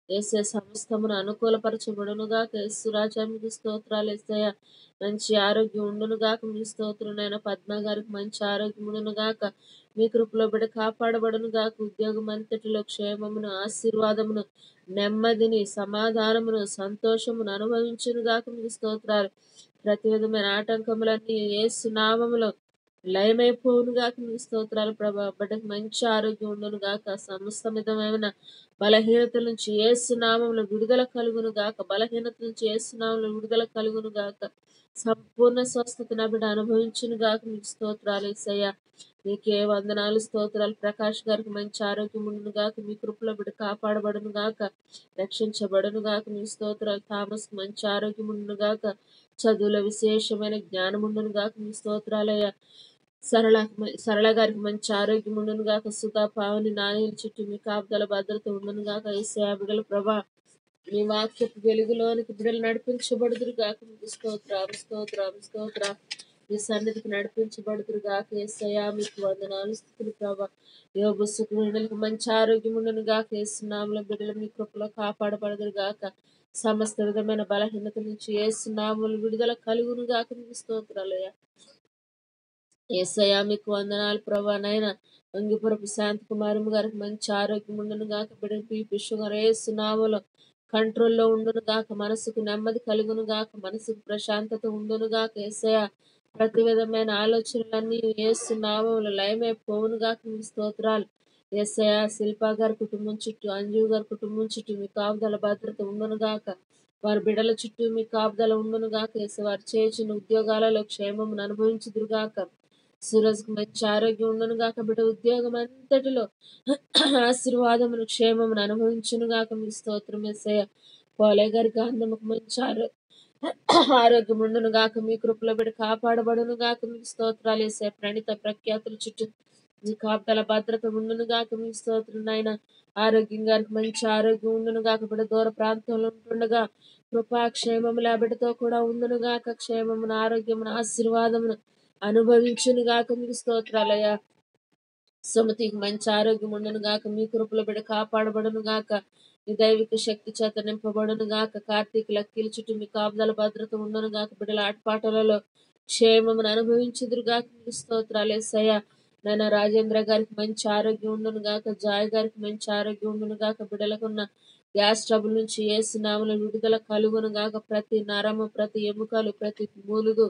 యేసయ్య సమస్తమును అనుకూలపరచబడును గాక. యేసు రాజా మీకు స్తోత్రాలు. యేసయ్య మంచి ఆరోగ్యం ఉండును గాక. మీ స్తోత్రునైన పద్మ గారికి మంచి ఆరోగ్యం ఉండును గాక. మీ కృపలో బిడ్డ కాపాడబడును గాక. ఉద్యోగం అంతటిలో క్షేమమును ఆశీర్వాదమును నెమ్మదిని సమాధానమును సంతోషమును అనుభవించును గాక. మీకు స్తోత్రాలు. ప్రతి విధమైన ఆటంకములన్నీ యేసు నామములో లయమైపోవును గాక. మీ స్తోత్రాలు ప్రభా. బిడ్డకు మంచి ఆరోగ్యం ఉండును గాక. సమస్త విధమైన బలహీనతల నుంచి యేసు నామములో విడుదల కలుగును గాక. బలహీనత నుంచి యేసు నామములో విడుదల కలుగును గాక. సంపూర్ణ స్వస్థత నా బిడ్డ అనుభవించును గాక. మీకు స్తోత్రాలు యేసయ్య. మీకే వందనాలు స్తోత్రాలు. ప్రకాష్ గారికి మంచి ఆరోగ్యం ఉండును గాక. మీ కృపలో బిడ్డ కాపాడబడును గాక. రక్షించబడును గాక. మీ స్తోత్రాలు. థామస్ మంచి ఆరోగ్యం ఉండును గాక. చదువులో విశేషమైన జ్ఞానం ఉండును గాక. మీ స్తోత్రాలయ్యా. సరళ సరళ గారికి మంచి ఆరోగ్యం ఉండును గాక. సుధా పావని నాయన చుట్టూ మీ కాపుదల భద్రత ఉండును గాక. యేసయ్య బిడ్డల ప్రభా మీ వాక్యపు వెలుగులోనికి బిడ్డలు నడిపించబడుదురు గాక. మీకు స్తోత్రం. మీ సన్నిధికి నడిపించబడుదురు గాక. యేసయ్య మీకు వందనాలు స్తుతులు ప్రభా. యోబు సుఖులకు మంచి ఆరోగ్యం ఉండును గాక. యేసునామములో బిడ్డలు మీ కృపలో కాపాడబడుదురు గాక. సమస్త విధమైన బలహీనత నుంచి యేసునామములో విడుదల కలుగును గాక. మీకు స్తోత్రాలయ్యా. యేసయ్య మీకు వందనాలు ప్రభా. నైనా అంగిపురపు శాంతి కుమారము గారికి మంచి ఆరోగ్యం ఉండును గాక. బిడ్డ బీపీ షుగర్ యేసునామములో కంట్రోల్లో ఉండును గాక. మనసుకు నెమ్మది కలుగును గాక. మనసుకు ప్రశాంతత ఉండును గాక. యేసయ్య ప్రతి విధమైన ఆలోచనలన్నీ యేసు నామములో లయమైపోవును గాక. మీ స్తోత్రాలు. యేసయ్య శిల్పా గారి కుటుంబం చుట్టూ, అంజు గారి కుటుంబం చుట్టూ మీ కాపుదల భద్రత ఉండును గాక. వారి బిడ్డల చుట్టూ మీ కాపుదల ఉండును గాక. యేసు వారు చేసిన ఉద్యోగాలలో క్షేమమును అనుభవించుదురు గాక. సూరజ్‌కు మంచి ఆరోగ్యం ఉండును గాక. బిడ్డ ఉద్యోగం అంతటిలో ఆశీర్వాదమును క్షేమమును అనుభవించును గాక. మీకు స్తోత్రం యేసయ్య. పోలే గారికి అందముకు మంచి ఆరోగ్యం ఉండును గాక. మీ కృపలో బిడ్డ కాపాడబడును గాక. మీకు స్తోత్రాలు యేసయ్య. ప్రణిత ప్రఖ్యాతుల చుట్టూ మీ కాపుదల భద్రత ఉండును గాక. మీకు స్తోత్రం నాయన. ఆరోగ్యం గారికి మంచి ఆరోగ్యం ఉండును గాక. బిడ్డ దూర ప్రాంతంలో ఉంటుండగా కృపా క్షేమములు ఆ బిడ్డతో కూడా ఉండును గాక. క్షేమమును ఆరోగ్యమును ఆశీర్వాదమును అనుభవించును గాక. మీకు స్తోత్రాలయ్యా. సుమతికి మంచి ఆరోగ్యం ఉండును గాక. మీ కృపలో బిడ్డ కాపాడబడును గాక. మీ దైవిక శక్తి చేత నింపబడును గాక. కార్తీక లక్కీల చుట్టూ మీ కాపుదల భద్రత ఉండును గాక. బిడ్డల ఆటపాటలలో క్షేమమును అనుభవించుదురు గాక. మీకు స్తోత్రాలు యేసయ్య. నాయన రాజేంద్ర గారికి మంచి ఆరోగ్యం ఉండును గాక. జాయ్ గారికి మంచి ఆరోగ్యం ఉండును గాక. బిడ్డలకున్న గ్యాస్ ట్రబుల్ నుంచి యేసు నామములో విడుదల కలుగును గాక. ప్రతి నరము, ప్రతి ఎముకలు, ప్రతి మూలుగు,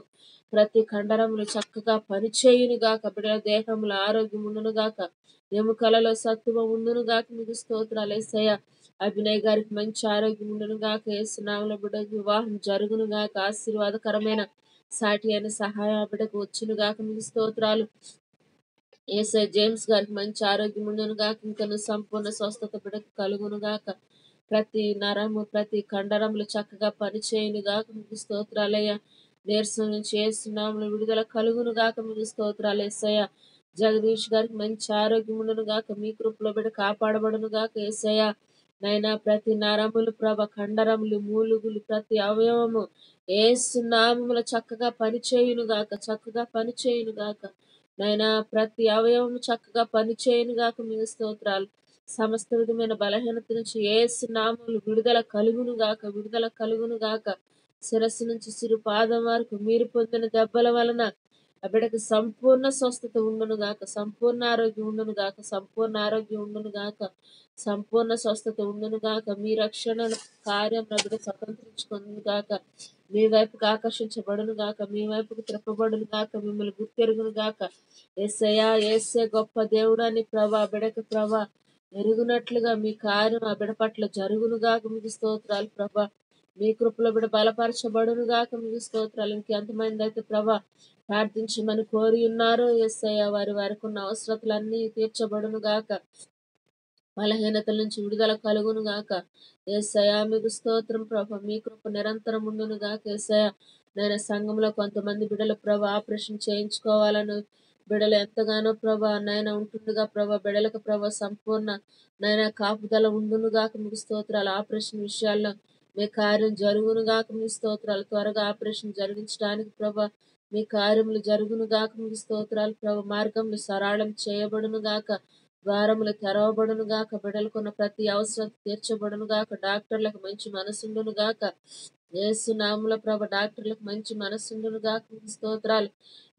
ప్రతి కండరములు చక్కగా పనిచేయును గాక. బిడ్డల దేహముల ఆరోగ్యం ఉండును గాక. ఎముకలలో సత్తువ ఉండును గాక. మీకు స్తోత్రాలు యేసయ్య. అభినయ్ గారికి మంచి ఆరోగ్యం ఉండును గాక. యేసు నామములో బిడ్డ వివాహం జరుగును గాక. ఆశీర్వాదకరమైన సాటి అయిన సహాయం ఆ బిడ్డకు వచ్చును గాక. మీకు స్తోత్రాలు యేసయ్య. జేమ్స్ గారికి మంచి ఆరోగ్యం ఉండును గాక. ఇంకను సంపూర్ణ స్వస్థత బిడ్డకు కలుగును గాక. ప్రతి నరము, ప్రతి కండరములు చక్కగా పనిచేయును గాక. మీకు స్తోత్రాలయ్యా. నీరసం నుంచి యేసు నామములో విడుదల కలుగును గాక. మీకు స్తోత్రాలు యేసయ్య. జగదీష్ గారికి మంచి ఆరోగ్యం ఉండును గాక. మీ కృపలో బిడ్డ కాపాడబడును గాక. యేసయ్య నైనా ప్రతి నరములు ప్రభ, కండరములు, మూలుగులు, ప్రతి అవయవము యేసు నామములో చక్కగా పనిచేయును గాక. చక్కగా పనిచేయును గాక. నైనా ప్రతి అవయవము చక్కగా పనిచేయును గాక. మీకు స్తోత్రాలు. సమస్త విధమైన బలహీనత నుంచి యేసు నామములో విడుదల కలుగును గాక. విడుదల కలుగును గాక. శిరస్సు నుంచి సిరు పాదం వరకు మీరు పొందిన దెబ్బల వలన ఆ బిడ్డకు సంపూర్ణ స్వస్థత ఉండును గాక. సంపూర్ణ ఆరోగ్యం ఉండును గాక. సంపూర్ణ ఆరోగ్యం ఉండును గాక. సంపూర్ణ స్వస్థత ఉండును గాక. మీ రక్షణ కార్యం నా బిడ్డ స్వతంత్రించుకుందును గాక. మీ వైపుకు ఆకర్షించబడును గాక. మీ వైపుకు త్రిప్పబడును గాక. మిమ్మల్ని గుర్తెరుగును గాక. యేసయ్యా, యేసే గొప్ప దేవుడని ప్రభా బిడకు ప్రభా ఎరుగునట్లుగా మీ కార్యం ఆ బిడ పట్ల జరుగును గాక. మీకు స్తోత్రాలు ప్రభా. మీ కృపలో బిడ బలపరచబడును గాక. మీకు స్తోత్రాలు. ఇంకెంతమంది అయితే ప్రభా ప్రార్థించమని కోరి ఉన్నారో యేసయ్య, వారికి ఉన్న అవసరతలన్నీ తీర్చబడును గాక. బలహీనతల నుంచి విడుదల కలుగును గాక. యేసయ్య మీకు స్తోత్రం ప్రభ. మీ కృప నిరంతరం ఉండును గాక. యేసయ్య నేను సంఘంలో కొంతమంది బిడ్డల ప్రభ ఆపరేషన్ చేయించుకోవాలని బిడ్డలు ఎంతగానో ప్రభ నాయన ఉంటుండగా ప్రభ బిడ్డలకు ప్రభ సంపూర్ణ నాయన కాపుదల ఉండును గాక. మీకు స్తోత్రాలు. ఆపరేషన్ విషయాల్లో మీ కార్యం జరుగును గాక. మీ స్తోత్రాలు. త్వరగా ఆపరేషన్ జరిగించడానికి ప్రభ మీ కార్యములు జరుగును గాక. మీకు స్తోత్రాలు ప్రభ. మార్గములు సరళం చేయబడును గాక. ద్వారములు తెరవబడును గాక. బిడ్డలకున్న ప్రతి అవసరం తీర్చబడును గాక. డాక్టర్లకు మంచి మనసుండును గాక. యేసు నామములో ప్రభ డాక్టర్లకు మంచి మనసుండును గాక. మీకు స్తోత్రాలు.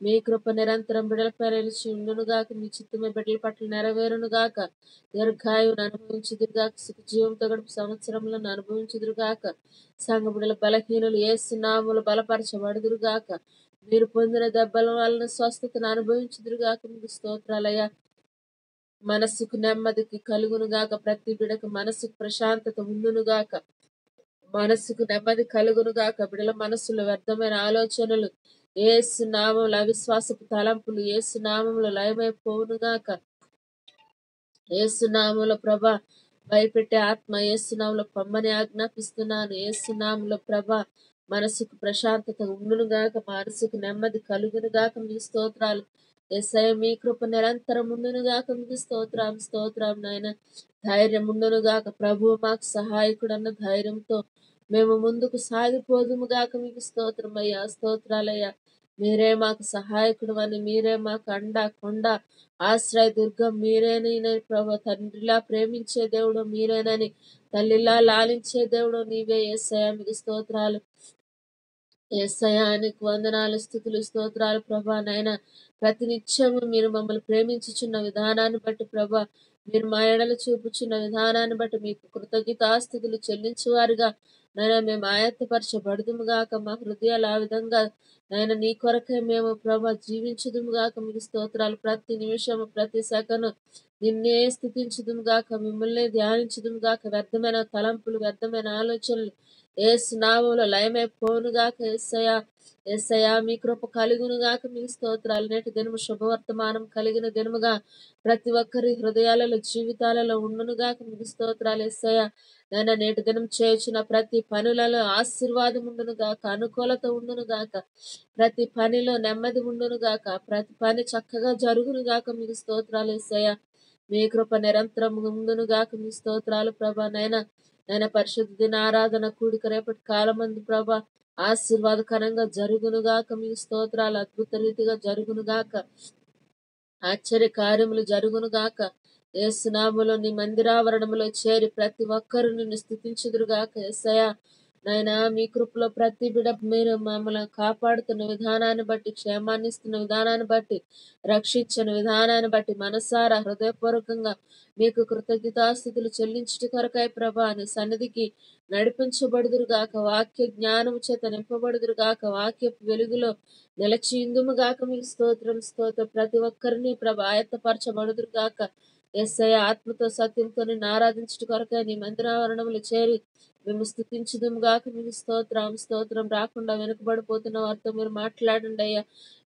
మీ కృప నిరంతరం బిడ్డలపై నిలిచి ఉండును గాక. మీ చిత్తమే బిడ్డల పట్ల నెరవేరును గాక. దీర్ఘాయువును అనుభవించుదురు గాక. సుఖ జీవంతో గడుపు సంవత్సరములను అనుభవించుదురు గాక. సంఘ బిడ్డల బలహీనులు యేసు నామములో బలపరచబడుదురు గాక. మీరు పొందిన దెబ్బల వలన స్వస్థతను అనుభవించుదురు గాక. మీకు స్తోత్రాలయ్యా. మనస్సుకు నెమ్మదికి కలుగును గాక. ప్రతి బిడకు మనస్సుకు ప్రశాంతత ఉండును గాక. మనస్సుకు నెమ్మది కలుగును గాక. బిడల మనస్సులో వ్యర్థమైన ఆలోచనలు యేసు నామములో, అవిశ్వాసపు తలంపులు యేసు నామములో లయమైపోవును గాక. యేసు నామములో ప్రభా భయపెట్టే ఆత్మ యేసు నామములో పొమ్మని ఆజ్ఞాపిస్తున్నాను. యేసు నామములో ప్రభా మనసుకు ప్రశాంతత ఉండును గాక. మనసుకు నెమ్మది కలుగును గాక. మీ స్తోత్రాలు. యేసయ్య మీ కృప నిరంతరం ఉండును గాక. మీకు స్తోత్రం స్తోత్రం నాయన. ధైర్యం ఉండును గాక. ప్రభువు మాకు సహాయకుడన్న ధైర్యంతో మేము ముందుకు సాగిపోదుము గాక. మీకు స్తోత్రం అయ్యా. స్తోత్రాలయ్యా. మీరే మాకు సహాయకుడు అని, మీరే మాకు అండ కొండ ఆశ్రయ దుర్గం మీరేనని ప్రభు. తండ్రిలా ప్రేమించే దేవుడు మీరేనని, తల్లిలా లాలించే దేవుడు నీవే యేసయ్య. మీకు స్తోత్రాలు. యేసయ్య నీకు వందనాలు, స్తుతులు, స్తోత్రాలు ప్రభా. నాయన ప్రతినిత్యము మీరు మమ్మల్ని ప్రేమించుచున్న విధానాన్ని బట్టి ప్రభా, మీరు మా ఎడల చూపుచున్న విధానాన్ని బట్టి మీకు కృతజ్ఞతాస్తుతులు చెల్లించువారుగా నాయన మేము ఆయత్తపరచబడుదుము గాక. మా హృదయాలు ఆ విధంగా నాయన నీ కొరకే మేము ప్రభా జీవించుదుము గాక మీకు స్తోత్రాలు. ప్రతి నిమిషము ప్రతి సెకను నిన్నే స్థుతించుదుము గాక, మిమ్మల్నే ధ్యానించుదుము గాక. వ్యర్థమైన తలంపులు, వ్యర్థమైన ఆలోచనలు యేసు నామములో లయమైపోవును గాక. యేసయ్యా, యేసయ్యా మీ కృప కలుగును గాక. మీకు స్తోత్రాలు. నేటి దినము శుభవర్తమానం కలిగిన దినముగా ప్రతి ఒక్కరి హృదయాలలో జీవితాలలో ఉండును గాక. మీకు స్తోత్రాలు యేసయ్యా. నాయన నేటి దినం చేయుచున్న ప్రతి పనులలో ఆశీర్వాదం ఉండును గాక, అనుకూలత ఉండును గాక, ప్రతి పనిలో నెమ్మది ఉండును గాక, ప్రతి పని చక్కగా జరుగును గాక. మీకు స్తోత్రాలు యేసయ్యా. మీ కృప నిరంతరం ఉండును గాక. మీ స్తోత్రాలు ప్రభా. నైనా పరిశుద్ధ దిన ఆరాధన కూడిక రేపటి కాలమందు ప్రభా ఆశీర్వాదకరంగా జరుగును గాక. మీ స్తోత్రాలు అద్భుత రీతిగా జరుగును గాక. ఆశ్చర్య కార్యములు జరుగును గాక. యేసునామములో నీ మందిరావరణములో చేరి ప్రతి ఒక్కరు నిన్ను స్తుతించుదురు గాక. యేసయ్యా, నాయనా మీ కృపలో ప్రతి బిడ మీరు మమ్మల్ని కాపాడుతున్న విధానాన్ని బట్టి, క్షేమాన్ని ఇస్తున్న విధానాన్ని బట్టి, రక్షించిన విధానాన్ని బట్టి మనసారా హృదయపూర్వకంగా మీకు కృతజ్ఞతాస్థుతులు చెల్లించుట కొరకై ప్రభా నీ సన్నిధికి నడిపించబడుదురు గాక. వాక్య జ్ఞానము చేత నింపబడుదురు గాక. వాక్యపు వెలుగులో నిలచియుందుము గాక. మీకు స్తోత్రం స్తోత్రం. ప్రతి ఒక్కరిని ప్రభా ఆయత్తపరచబడుదురు గాక. యేసయ్య ఆత్మతో సత్యంతో నిన్ను ఆరాధించుట కొరకై నీ మందిరావరణములు చేరి మేము స్తుతించుదుము గాక. మీకు స్తోత్రం స్తోత్రం. రాకుండా వెనుకబడిపోతున్న వారితో మీరు మాట్లాడండి అయ్యా.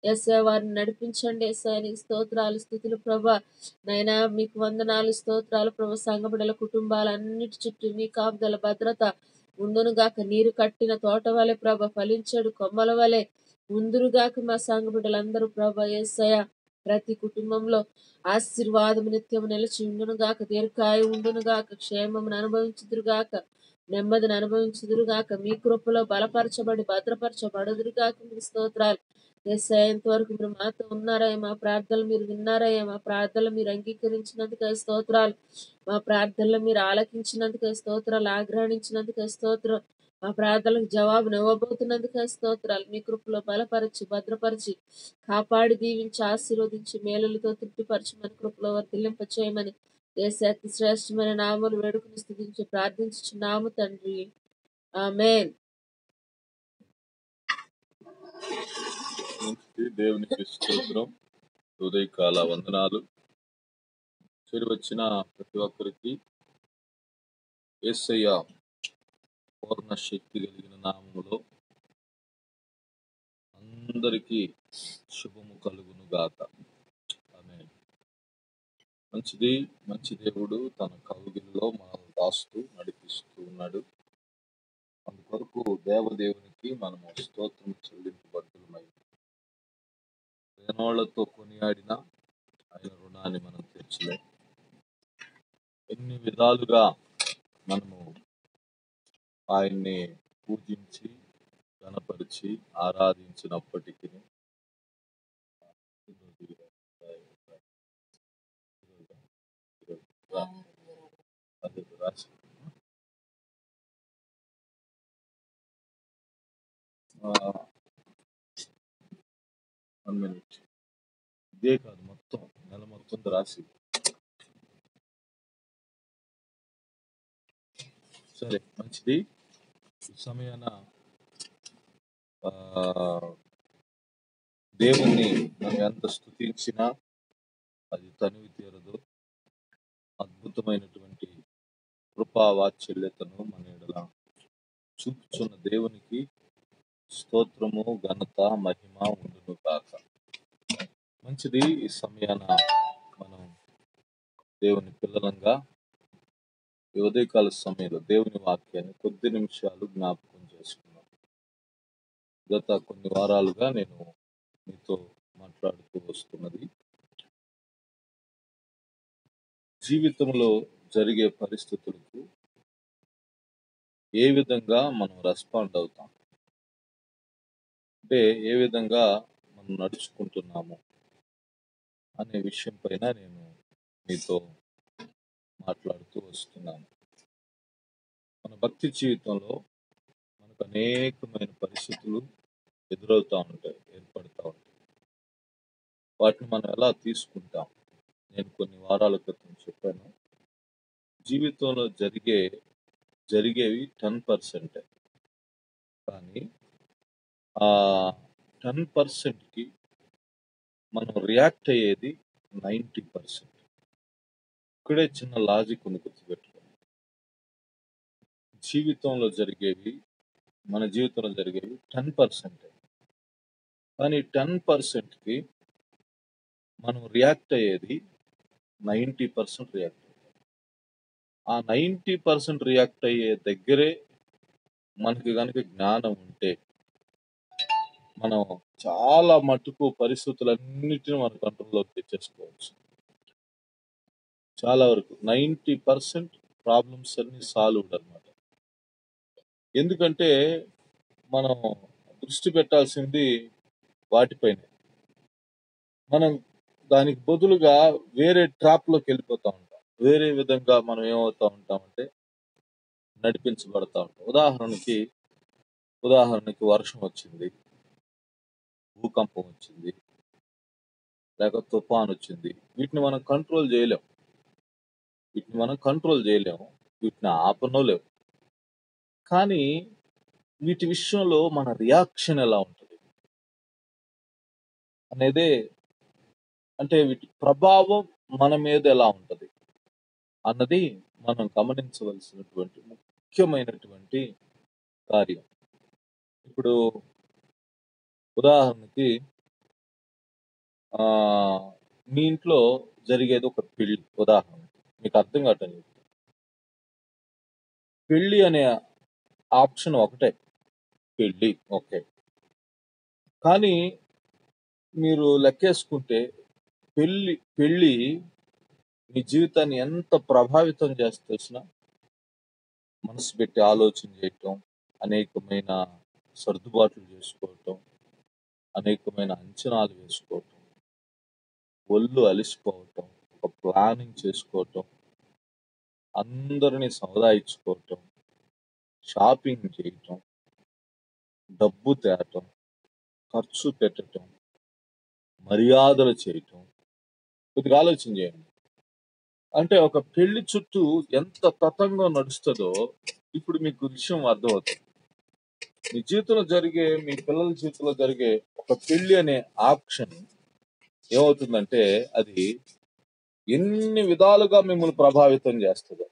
యేసయ్య వారిని నడిపించండి. యేసయ్య నీకు స్తోత్రాలు స్తుతులు ప్రభా. నైనా మీకు వందనాలు స్తోత్రాలు ప్రభు. సంఘ బిడ్డల కుటుంబాలన్నిటి చుట్టూ మీ కాపుదల భద్రత ఉండును గాక. నీరు కట్టిన తోట వలె ప్రభ, ఫలించడు కొమ్మల వలె ముందురుగాక. మా సంఘ బిడ్డలందరూ ప్రభ యేసయ్య ప్రతి కుటుంబంలో ఆశీర్వాదము నిత్యము నిలిచి ఉండును గాక. దీర్ఘాయు ఉండును గాక. క్షేమమును అనుభవించుదురు గాక. నెమ్మదిని అనుభవించుదురు గాక. మీ కృపలో బలపరచబడి భద్రపరచబడుదురు గాక. మీకు స్తోత్రాలు యేసయ్య. ఇంతవరకు మీరు మాతో ఉన్నారయ్యా. మా ప్రార్థనలు మీరు విన్నారయ్యా. మా ప్రార్థనలు మీరు అంగీకరించినందుకు స్తోత్రాలు. మా ప్రార్థనలు మీరు ఆలకించినందుకు స్తోత్రాలు. ఆగ్రహించినందుకు స్తోత్రం. మా ప్రార్థనలకు జవాబును ఇవ్వబోతున్నందుకు స్తోత్రాలు. మీ కృపలో బలపరిచి భద్రపరిచి కాపాడి దీవించి ఆశీర్వదించి మేలులతో తృప్తిపరచమని కృపలో వర్తిల్లింప చేయమని యేసు అతి శ్రేష్టమైన నామములు వేడుకుని స్తుతించి ప్రార్థించుచున్నాము తండ్రి. ఆమేన్. దేవునికి స్తోత్రం. ఉదయకాల వందనాలు. చేరి వచ్చిన ప్రతి ఒక్కరికి యేసయ్య పూర్ణ శక్తి కలిగిన నామములో అందరికీ శుభము కలుగును గాక. ఆమేన్. మంచిది. మంచి దేవుడు తన కౌగిలిలో మనల్ని దాస్తూ నడిపిస్తూ ఉన్నాడు. అందుకొరకు దేవదేవునికి మనము స్తోత్రం చెల్లింపబడుతున్నాయి. వేనోళ్లతో కొనియాడిన ఆయన రుణాన్ని మనం తీర్చలేం. ఎన్ని విధాలుగా మనము ఆయన్ని పూజించి గణపరిచి ఆరాధించినప్పటికీ ఇదే కాదు, మొత్తం నెల మొత్తం రాసి. సరే, మంచిది. ఈ సమయాన దేవుణ్ణి మనం ఎంత స్తుతించినా అది తనివి తీరదు. అద్భుతమైనటువంటి కృపా వాత్సల్యతను మన ఎడల చూపుచున్న దేవునికి స్తోత్రము, ఘనత, మహిమ ఉండును గాక. మంచిది. ఈ సమయాన మనం దేవుని పిల్లలంగా ఈ ఉదయకాల సమయంలో దేవుని వాక్యాన్ని కొద్ది నిమిషాలు జ్ఞాపకం చేసుకున్నాం. గత కొన్ని వారాలుగా నేను మీతో మాట్లాడుతూ వస్తున్నది జీవితంలో జరిగే పరిస్థితులకు ఏ విధంగా మనం రెస్పాండ్ అవుతాం, అంటే ఏ విధంగా మనం నడుచుకుంటున్నాము అనే విషయం పైన నేను మీతో మాట్లాడుతూ వస్తున్నాను. మన భక్తి జీవితంలో మనకు అనేకమైన పరిస్థితులు ఎదురవుతూ ఉంటాయి, ఏర్పడుతూ ఉంటాయి. వాటిని మనం ఎలా తీసుకుంటాం? నేను కొన్ని వారాల క్రితం చెప్పాను, జీవితంలో జరిగేవి 10%, కానీ 10%కి మనం రియాక్ట్ అయ్యేది 90%. ఇక్కడే చిన్న లాజిక్ ఉంది, గుర్తుపెట్టుకోండి. మన జీవితంలో జరిగేవి 10%. కానీ 10%కి మనం రియాక్ట్ అయ్యేది 90% రియాక్ట్ అయ్యేది. ఆ 90% రియాక్ట్ అయ్యే దగ్గరే మనకి కనుక జ్ఞానం ఉంటే మనం చాలా మటుకు పరిస్థితులన్నిటిని మన కంట్రోల్లోకి తెచ్చేసుకోవచ్చు. చాలా వరకు 90% ప్రాబ్లమ్స్ అన్ని సాల్వ్డ్ అనమాట. ఎందుకంటే మనం దృష్టి పెట్టాల్సింది వాటిపైనే. మనం దానికి బదులుగా వేరే ట్రాప్లోకి వెళ్ళిపోతా ఉంటాం. వేరే విధంగా మనం ఏమవుతా ఉంటామంటే నడిపించబడతా ఉంటాం. ఉదాహరణకి వర్షం వచ్చింది, భూకంపం వచ్చింది, లేక తుఫాన్ వచ్చింది. వీటిని మనం కంట్రోల్ చేయలేము, వీటిని ఆపనలేము. కానీ వీటి విషయంలో మన రియాక్షన్ ఎలా ఉంటుంది అనేదే, అంటే వీటి ప్రభావం మన మీద ఎలా ఉంటుంది అన్నది మనం గమనించవలసినటువంటి ముఖ్యమైనటువంటి కార్యం. ఇప్పుడు ఉదాహరణకి మీ ఇంట్లో జరిగేది ఒక పెళ్లి. ఉదాహరణకి మీకు అర్థం కావట్లేదు. పెళ్లి అనే ఆప్షన్ ఒకటే, పెళ్లి ఓకే. కానీ మీరు లెక్కేసుకుంటే పెళ్లి మీ జీవితాన్ని ఎంత ప్రభావితం చేస్తున్నా, మనసు పెట్టి ఆలోచన చేయటం, అనేకమైన సర్దుబాట్లు చేసుకోవటం, అనేకమైన అంచనాలు వేసుకోవటం, ఒళ్ళు అలిసిపోవటం, ఒక ప్లానింగ్ చేసుకోవటం, అందరినీ సముదాయించుకోవటం, షాపింగ్ చేయటం, డబ్బు తేటం, ఖర్చు పెట్టటం, మర్యాదలు చేయటం. కొద్దిగా ఆలోచన చేయండి. అంటే ఒక పెళ్లి చుట్టూ ఎంత తతంగం నడుస్తుందో ఇప్పుడు మీకు విషయం అర్థమవుతుంది. మీ పిల్లల జీవితంలో జరిగే ఒక పెళ్లి అనే ఆప్షన్ ఏమవుతుందంటే అది ఎన్ని విధాలుగా మిమ్మల్ని ప్రభావితం చేస్తుంది.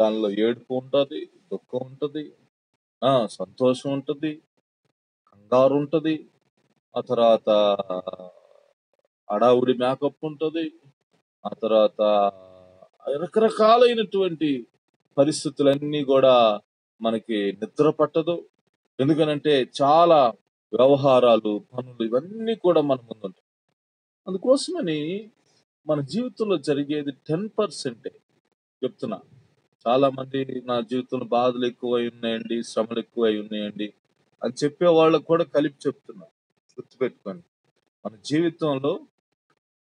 దానిలో ఏడుపు ఉంటుంది, దుఃఖం ఉంటుంది, సంతోషం ఉంటుంది, కంగారు ఉంటుంది, ఆ తర్వాత అడావుడి మేకప్ ఉంటుంది, ఆ తర్వాత రకరకాలైనటువంటి పరిస్థితులన్నీ కూడా మనకి నిద్ర పట్టదు. ఎందుకనంటే చాలా వ్యవహారాలు, పనులు ఇవన్నీ కూడా మన ముందు ఉంటాయి. అందుకోసమని మన జీవితంలో జరిగేది 10%. చెప్తున్నా, చాలా మంది నా జీవితంలో బాధలు ఎక్కువై ఉన్నాయండి, శ్రమలు ఎక్కువై ఉన్నాయండి అని చెప్పే వాళ్ళకు కూడా కలిపి చెప్తున్నా. గుర్తుపెట్టుకోండి, మన జీవితంలో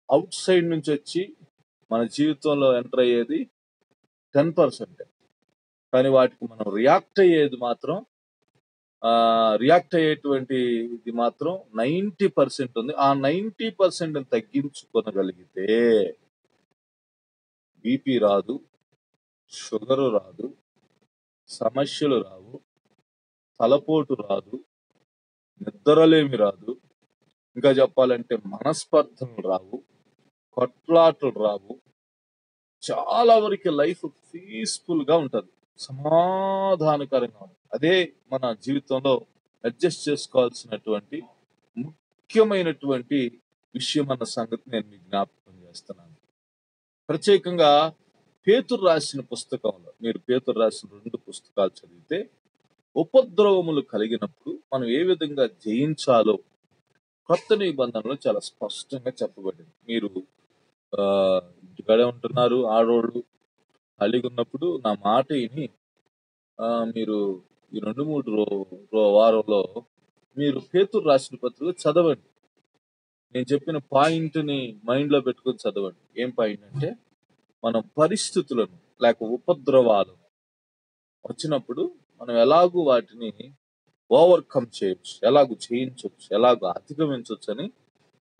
అవుట్ సైడ్ నుంచి వచ్చి మన జీవితంలో ఎంటర్ అయ్యేది 10%. కానీ వాటికి మనం రియాక్ట్ అయ్యేటువంటి మాత్రం 90% ఉంది. ఆ 90% తగ్గించుకోగలిగితే బీపీ రాదు, షుగరు రాదు, సమస్యలు రావు, తలపోటు రాదు, నిద్రలేమి రాదు, ఇంకా చెప్పాలంటే మనస్పర్ధలు రావు, కొట్లాటలు రావు. చాలా వరకు లైఫ్ పీస్ఫుల్ గా ఉంటుంది, సమాధానకరంగా ఉంటుంది. అదే మన జీవితంలో అడ్జస్ట్ చేసుకోవాల్సినటువంటి ముఖ్యమైనటువంటి విషయం అన్న సంగతి నేను మీకు జ్ఞాపకం చేస్తున్నాను. ప్రత్యేకంగా పేతురు రాసిన పుస్తకంలో, మీరు పేతురు రాసిన 2 పుస్తకాలు చదివితే ఉపద్రవములు కలిగినప్పుడు మనం ఏ విధంగా జయించాలో కొత్త నిబంధనలో చాలా స్పష్టంగా చెప్పబడింది. మీరు ఇంటికాడే ఉంటున్నారు, ఆడోళ్ళు ఖాళీగా ఉన్నప్పుడు నా మాట విని మీరు ఈ 2-3 వారంలో మీరు పేతురు రాసిన పత్రిక చదవండి. నేను చెప్పిన పాయింట్ని మైండ్లో పెట్టుకొని చదవండి. ఏం పాయింట్ అంటే, మనం పరిస్థితులను లేక ఉపద్రవాలు వచ్చినప్పుడు మనం ఎలాగూ వాటిని ఓవర్కమ్ చేయొచ్చు, ఎలాగూ చేయించవచ్చు, ఎలాగూ అధిగమించవచ్చు అని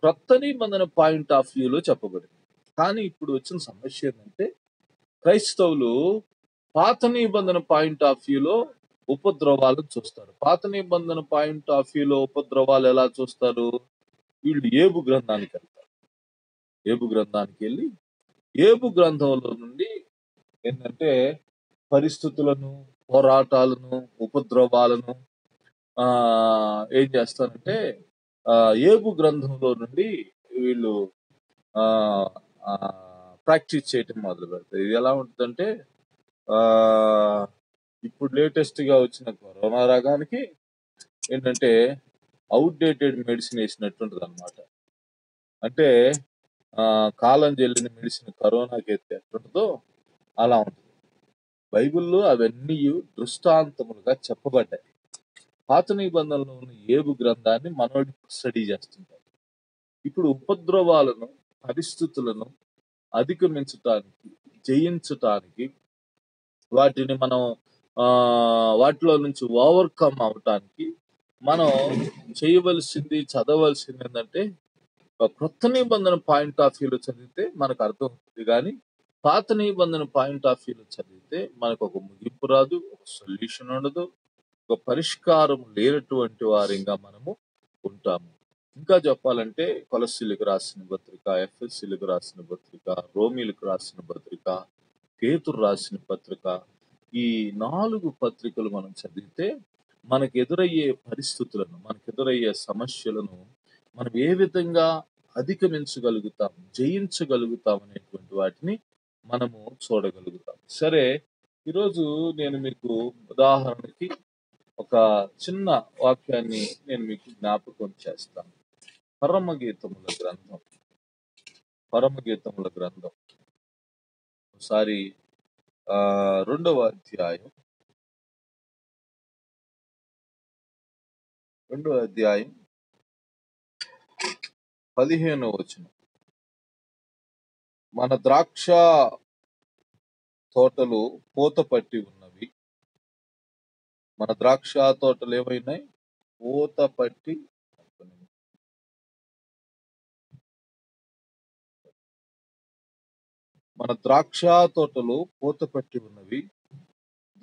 కొత్త నిబంధన పాయింట్ ఆఫ్ వ్యూలో చెప్పబడింది. కానీ ఇప్పుడు వచ్చిన సమస్య ఏంటంటే, క్రైస్తవులు పాత నిబంధన పాయింట్ ఆఫ్ వ్యూలో ఉపద్రవాలను చూస్తారు. పాత నిబంధన పాయింట్ ఆఫ్ వ్యూలో ఉపద్రవాలు ఎలా చూస్తారు? వీళ్ళు ఏబు గ్రంథానికి వెళ్తారు. ఏబు గ్రంథానికి వెళ్ళి ఏబు గ్రంథంలో నుండి ఏంటంటే పరిస్థితులను, పోరాటాలను, ఉపద్రవాలను ఏం చేస్తారంటే ఏబు గ్రంథంలో నుండి వీళ్ళు ఆ ప్రాక్టీస్ చేయటం మొదలు పెడతారు. ఇది ఎలా ఉంటుందంటే ఆ ఇప్పుడు లేటెస్ట్ గా వచ్చిన కరోనా రాగానికి ఏంటంటే అవుట్డేటెడ్ మెడిసిన్ వేసినట్టుంటది అనమాట. అంటే కాలం చెల్లిన మెడిసిన్ కరోనాకి అయితే ఎట్లుంటుందో అలా ఉంటుంది. బైబిల్లో అవన్నీ దృష్టాంతములుగా చెప్పబడ్డాయి. పాత నిబంధనలో ఉన్న ఏబు గ్రంథాన్ని మనోడు స్టడీ చేస్తుంటారు. ఇప్పుడు ఉపద్రవాలను, పరిస్థితులను అధిగమించటానికి, జయించటానికి, వాటిని మనం వాటిలో నుంచి ఓవర్కమ్ అవటానికి మనం చేయవలసింది, చదవలసింది ఏంటంటే క్రొత్త నిబంధన పాయింట్ ఆఫ్ వ్యూలో చదివితే మనకు అర్థం అవుతుంది. కానీ పాత నిబంధన పాయింట్ ఆఫ్ వ్యూలో చదివితే మనకు ఒక ముగింపు రాదు, ఒక సొల్యూషన్ ఉండదు, ఒక పరిష్కారం లేనటువంటి వారిగా మనము ఉంటాము. ఇంకా చెప్పాలంటే కొలస్సీలకు రాసిన పత్రిక, ఎఫ్ఎస్సీలకు రాసిన పత్రిక, రోమీలకు రాసిన పత్రిక, పేతురు రాసిన పత్రిక, ఈ 4 పత్రికలు మనం చదివితే మనకు ఎదురయ్యే పరిస్థితులను, మనకు ఎదురయ్యే సమస్యలను మనం ఏ విధంగా అధిగమించగలుగుతాం, జయించగలుగుతాం అనేటువంటి వాటిని మనము చూడగలుగుతాం. సరే, ఈరోజు నేను మీకు ఉదాహరణకి ఒక చిన్న వాక్యాన్ని నేను మీకు జ్ఞాపకం చేస్తాను. పరమగీతముల గ్రంథం ఒకసారి 2వ అధ్యాయం 15వ వచనం. మన ద్రాక్ష తోటలు పూత పట్టి ఉన్నవి. మన ద్రాక్ష తోటలు ఏమైనాయి? పూత పట్టి. మన ద్రాక్ష తోటలు పూత పట్టి ఉన్నవి.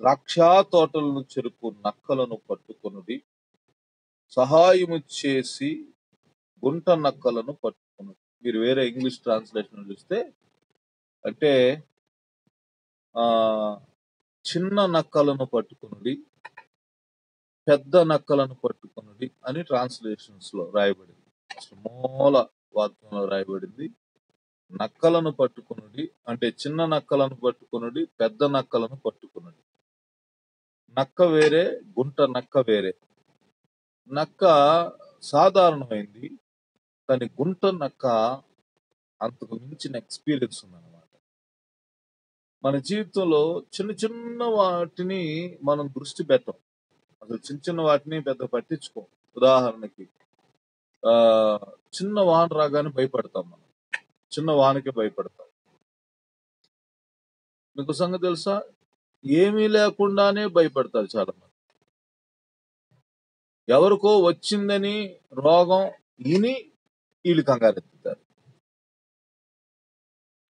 ద్రాక్ష తోటలను చెరుపు నక్కలను పట్టుకొనుడి. సహాయము చేసి గుంట నక్కలను పట్టుకొనుడి. మీరు వేరే ఇంగ్లీష్ ట్రాన్స్లేషన్ చూస్తే అంటే చిన్న నక్కలను పట్టుకొనుడి, పెద్ద నక్కలను పట్టుకొనుడి అని ట్రాన్స్లేషన్స్ లో రాయబడింది. అసలు మూల వాక్యంలో రాయబడింది నక్కలను పట్టుకొనుడి అంటే చిన్న నక్కలను పట్టుకొనుడి, పెద్ద నక్కలను పట్టుకొనుడి. నక్క వేరే, గుంట నక్క వేరే. నక్క సాధారణమైంది, కానీ గుంట నక్క అంతకు మించిన ఎక్స్పీరియన్స్ ఉందన్నమాట. మన జీవితంలో చిన్న చిన్న వాటిని మనం దృష్టి పెట్టం. అసలు చిన్న చిన్న వాటిని పెద్ద పట్టించుకోం. ఉదాహరణకి చిన్న వాన రాగానే భయపడతాం. మనం చిన్న వానకి భయపడతాం. మీకు సంగతి తెలుసా? ఏమీ లేకుండానే భయపడతారు చాలా మంది. ఎవరికో వచ్చిందని రోగం విని వీళ్ళు కంగారెత్తుతారు.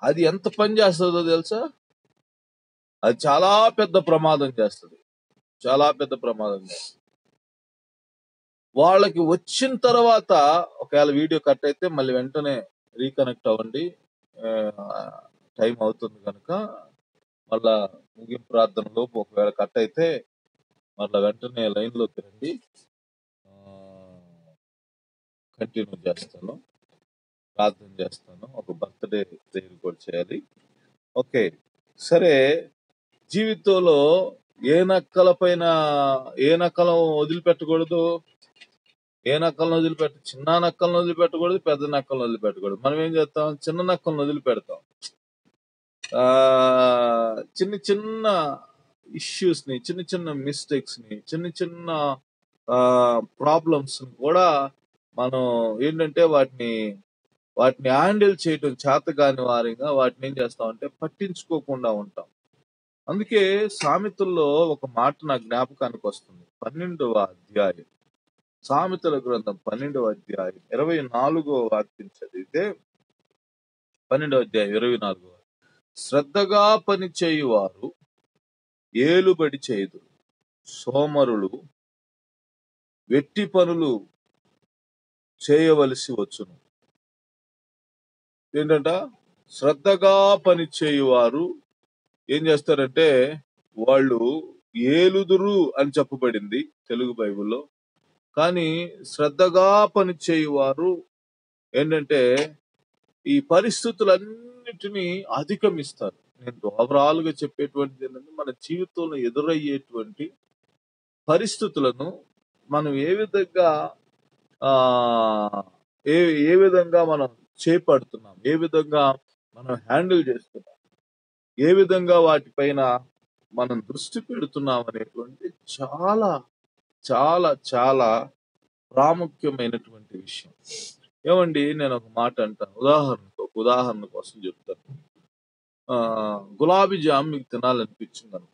అది ఎంత పని చేస్తుందో తెలుసా? అది చాలా పెద్ద ప్రమాదం చేస్తుంది. వాళ్ళకి వచ్చిన తర్వాత ఒకవేళ వీడియో కట్ అయితే మళ్ళీ వెంటనే రీకనెక్ట్ అవ్వండి. టైం అవుతుంది కనుక మళ్ళా ముగింపు ప్రార్థన లోపు ఒకవేళ కట్ అయితే మళ్ళీ వెంటనే లైన్ లోకి రండి. కంటిన్యూ చేస్తాను, ప్రార్థన చేస్తాను. ఒక బర్త్డే ప్రేయర్ కూడా చేయాలి. ఓకే, సరే. జీవితంలో ఏ నక్కలను వదిలిపెట్టకూడదు? చిన్న నక్కలను వదిలిపెట్టకూడదు, పెద్ద నక్కలను వదిలిపెట్టకూడదు. మనం ఏం చేస్తాం? చిన్న నక్కలను వదిలిపెడతాం. చిన్న చిన్న ఇష్యూస్ ని, చిన్న చిన్న మిస్టేక్స్ ని, చిన్న చిన్న ప్రాబ్లమ్స్ ని కూడా మనం ఏంటంటే వాటిని హ్యాండిల్ చేయటం చేతగాని వారిగా వాటిని ఏం చేస్తామంటే పట్టించుకోకుండా ఉంటాం. అందుకే సామెతల్లో ఒక మాట నా జ్ఞాపకానికి వస్తుంది. 12వ అధ్యాయం, సామెతల గ్రంథం 12వ అధ్యాయం 24వ వాక్యం చదివితే, 12వ అధ్యాయం 24వ, శ్రద్ధగా పని చేయువారు ఏలుబడి చేయుదురు, సోమరులు వెట్టి పనులు చేయవలసి వచ్చును. ఏంటంట? శ్రద్ధగా పని చేయువారు ఏం చేస్తారంటే వాళ్ళు ఏలుదురు అని చెప్పబడింది తెలుగు బైబిల్లో. కానీ శ్రద్ధగా పని చేయువారు ఏంటంటే ఈ పరిస్థితులన్నిటినీ అధిగమిస్తారు. నేను ఓవరాల్ గా చెప్పేటువంటిది ఏంటంటే మన జీవితంలో ఎదురయ్యేటువంటి పరిస్థితులను మనం ఏ విధంగా ఆ ఏ ఏ విధంగా మనం చేపడుతున్నాం, ఏ విధంగా మనం హ్యాండిల్ చేస్తున్నాం, ఏ విధంగా వాటిపైన మనం దృష్టి పెడుతున్నాం అనేటువంటి చాలా చాలా చాలా ప్రాముఖ్యమైనటువంటి విషయం. ఏమండి, నేను ఒక మాట అంటాను, ఒక ఉదాహరణ కోసం చెప్తాను. గులాబీ జామ్ మీకు తినాలనిపించింది అనుకో,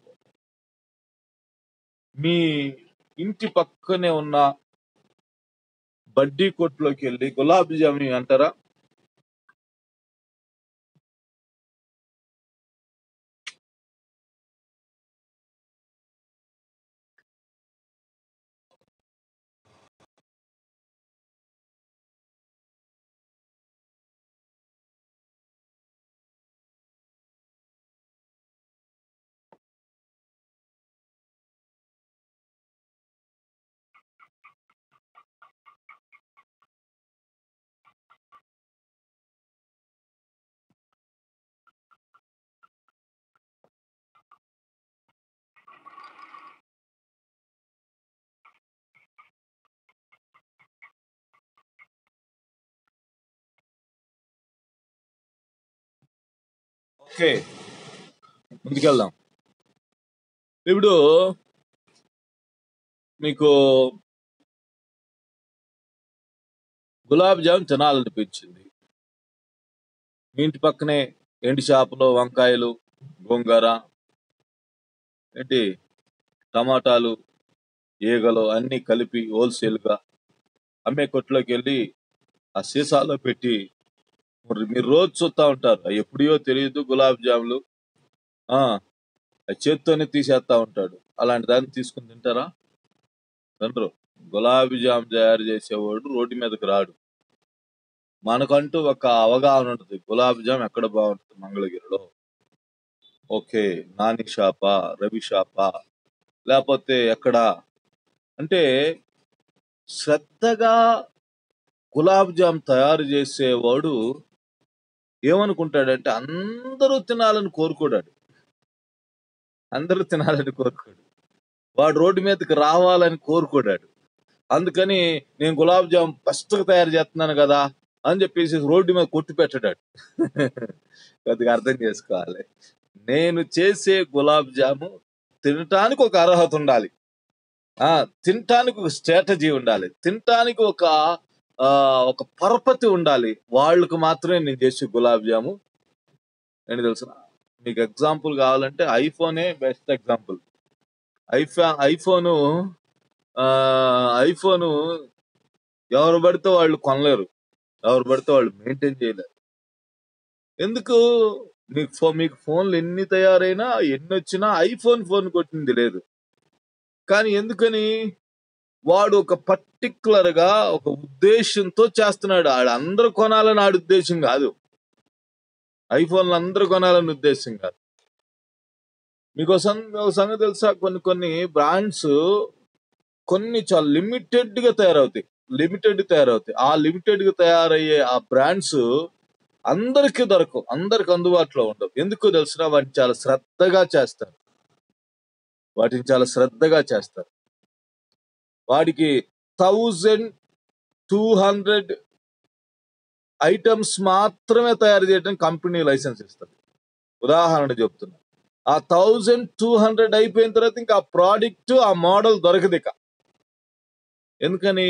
మీ ఇంటి పక్కనే ఉన్న బడ్డీ కొట్టులోకి వెళ్ళి గులాబీ జామ్ అంటారా? ఓకే, ముందుకెళ్దాం. ఇప్పుడు మీకు గులాబీ జామ్ తినాలనిపించింది. మీ ఇంటి పక్కనే ఎండి చేపలు, వంకాయలు, గోంగూర, టమాటాలు, ఈగలు అన్ని కలిపి హోల్సేల్ గా అమ్మే కొట్టులోకి వెళ్ళి ఆ సీసాలో పెట్టి మీరు రోజు చూస్తా ఉంటారు. అవి ఎప్పుడో తెలియదు గులాబీ జాములు, చేత్తోనే తీసేస్తా ఉంటాడు. అలాంటి దాన్ని తీసుకుని తింటారా? తినరు. గులాబీ జామ్ తయారు చేసేవాడు రోడ్డు మీదకి రాడు. మనకంటూ ఒక అవగాహన ఉంటుంది, గులాబీ జామ్ ఎక్కడ బాగుంటుంది మంగళగిరిలో. ఓకే, నాని షాపా, రవి షాపా, లేకపోతే ఎక్కడ అంటే శ్రద్ధగా గులాబ్ జామ్ తయారు చేసేవాడు ఏమనుకుంటాడంటే అందరూ తినాలని కోరుకోడాడు. వాడు రోడ్డు మీదకి రావాలని కోరుకోడాడు. అందుకని నేను గులాబ్ జామ్ ఫస్ట్ తయారు చేస్తున్నాను కదా అని చెప్పేసి రోడ్డు మీద కొట్టి పెట్టడాడు. కొద్దిగా అర్థం చేసుకోవాలి. నేను చేసే గులాబ్ జాము తినటానికి ఒక అర్హత ఉండాలి, తినటానికి ఒక స్ట్రాటజీ ఉండాలి, తినటానికి ఒక పరపతి ఉండాలి. వాళ్ళకు మాత్రమే నేను చేసే గులాబ్ జాము ఏంటి తెలుసు? మీకు ఎగ్జాంపుల్ కావాలంటే ఐఫోనే బెస్ట్ ఎగ్జాంపుల్. ఐఫోను ఎవరు పడితే వాళ్ళు కొనలేరు, ఎవరు పడితే వాళ్ళు మెయింటైన్ చేయలేరు. ఎందుకు? మీకు ఫోన్లు ఎన్ని తయారైనా ఎన్ని వచ్చినా ఐఫోన్ ఫోన్ కొట్టింది లేదు. కానీ ఎందుకని? వాడు ఒక పర్టికులర్ గా ఒక ఉద్దేశంతో చేస్తున్నాడు. అందరూ కొనాలని ఆడి ఉద్దేశం కాదు, ఐఫోన్లు అందరూ కొనాలని ఉద్దేశం కాదు. మీకు సంగతి తెలుసా? కొన్ని బ్రాండ్స్ కొన్ని చాలా లిమిటెడ్ గా తయారవుతాయి. ఆ లిమిటెడ్ గా తయారయ్యే ఆ బ్రాండ్స్ అందరికి దొరకవు, అందరికి అందుబాటులో ఉండవు. ఎందుకు తెలుసునా? వాటిని చాలా శ్రద్ధగా చేస్తారు. వాడికి 1200 ఐటమ్స్ మాత్రమే తయారు చేయడం కంపెనీ లైసెన్స్ ఇస్తుంది. ఉదాహరణ చెప్తున్నా. ఆ 1200 అయిపోయిన తర్వాత ఇంకా ఆ ప్రోడక్ట్, ఆ మోడల్ దొరకదు ఇక. ఎందుకని?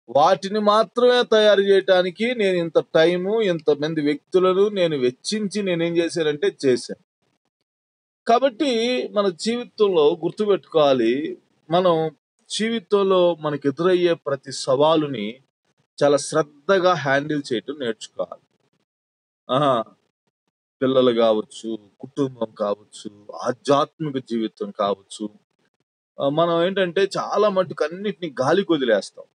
వాటిని మాత్రమే తయారు చేయటానికి నేను ఇంత టైము, ఇంతమంది వ్యక్తులను నేను వెచ్చించి నేనేం చేశానంటే చేశాను. కాబట్టి మన జీవితంలో గుర్తుపెట్టుకోవాలి, మనం జీవితంలో మనకు ఎదురయ్యే ప్రతి సవాలుని చాలా శ్రద్ధగా హ్యాండిల్ చేయటం నేర్చుకోవాలి. పిల్లలు కావచ్చు, కుటుంబం కావచ్చు, ఆధ్యాత్మిక జీవితం కావచ్చు, మనం ఏంటంటే చాలా మట్టుకు అన్నిటిని గాలికి వదిలేస్తాం.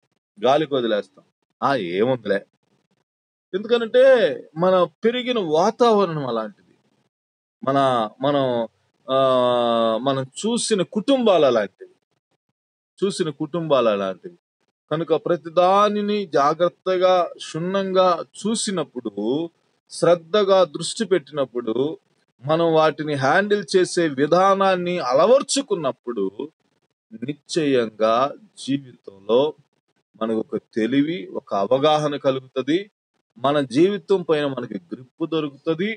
ఏముందిలే. ఎందుకనంటే మన పెరిగిన వాతావరణం అలాంటిది. మన మనం మనం చూసిన కుటుంబాలు అలాంటివి. కనుక ప్రతి దానిని జాగ్రత్తగా, క్షుణ్ణంగా చూసినప్పుడు, శ్రద్ధగా దృష్టి పెట్టినప్పుడు, మనం వాటిని హ్యాండిల్ చేసే విధానాన్ని అలవర్చుకున్నప్పుడు, నిశ్చయంగా జీవితంలో మనకు ఒక తెలివి, ఒక అవగాహన కలుగుతది. మన జీవితం పైన మనకి గ్రిప్ దొరుకుతది.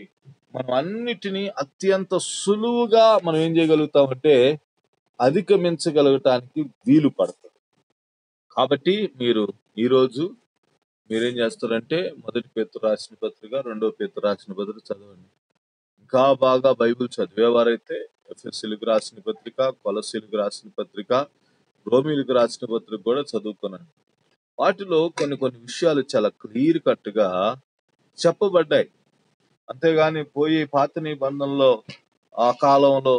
మనం అన్నిటిని అత్యంత సులువుగా మనం ఏం చేయగలుగుతామంటే అధిగమించగలగటానికి వీలు పడుతుంది. కాబట్టి ఈరోజు మీరేం చేస్తారంటే మొదటి పేతురు రాసిన పత్రిక, రెండో పేతురు రాసిన పత్రిక చదవండి. ఇంకా బాగా బైబిల్ చదివేవారైతే ఎఫెసీయులకు రాసిన పత్రిక, కొలస్సీయులకు రాసిన పత్రిక, రోమీయులకు రాసిన పత్రిక కూడా చదువుకోనండి. వాటిలో కొన్ని కొన్ని విషయాలు చాలా క్లియర్ కట్ గా చెప్పబడ్డాయి. అంతేగాని పోయి పాత నిబంధనలో ఆ కాలంలో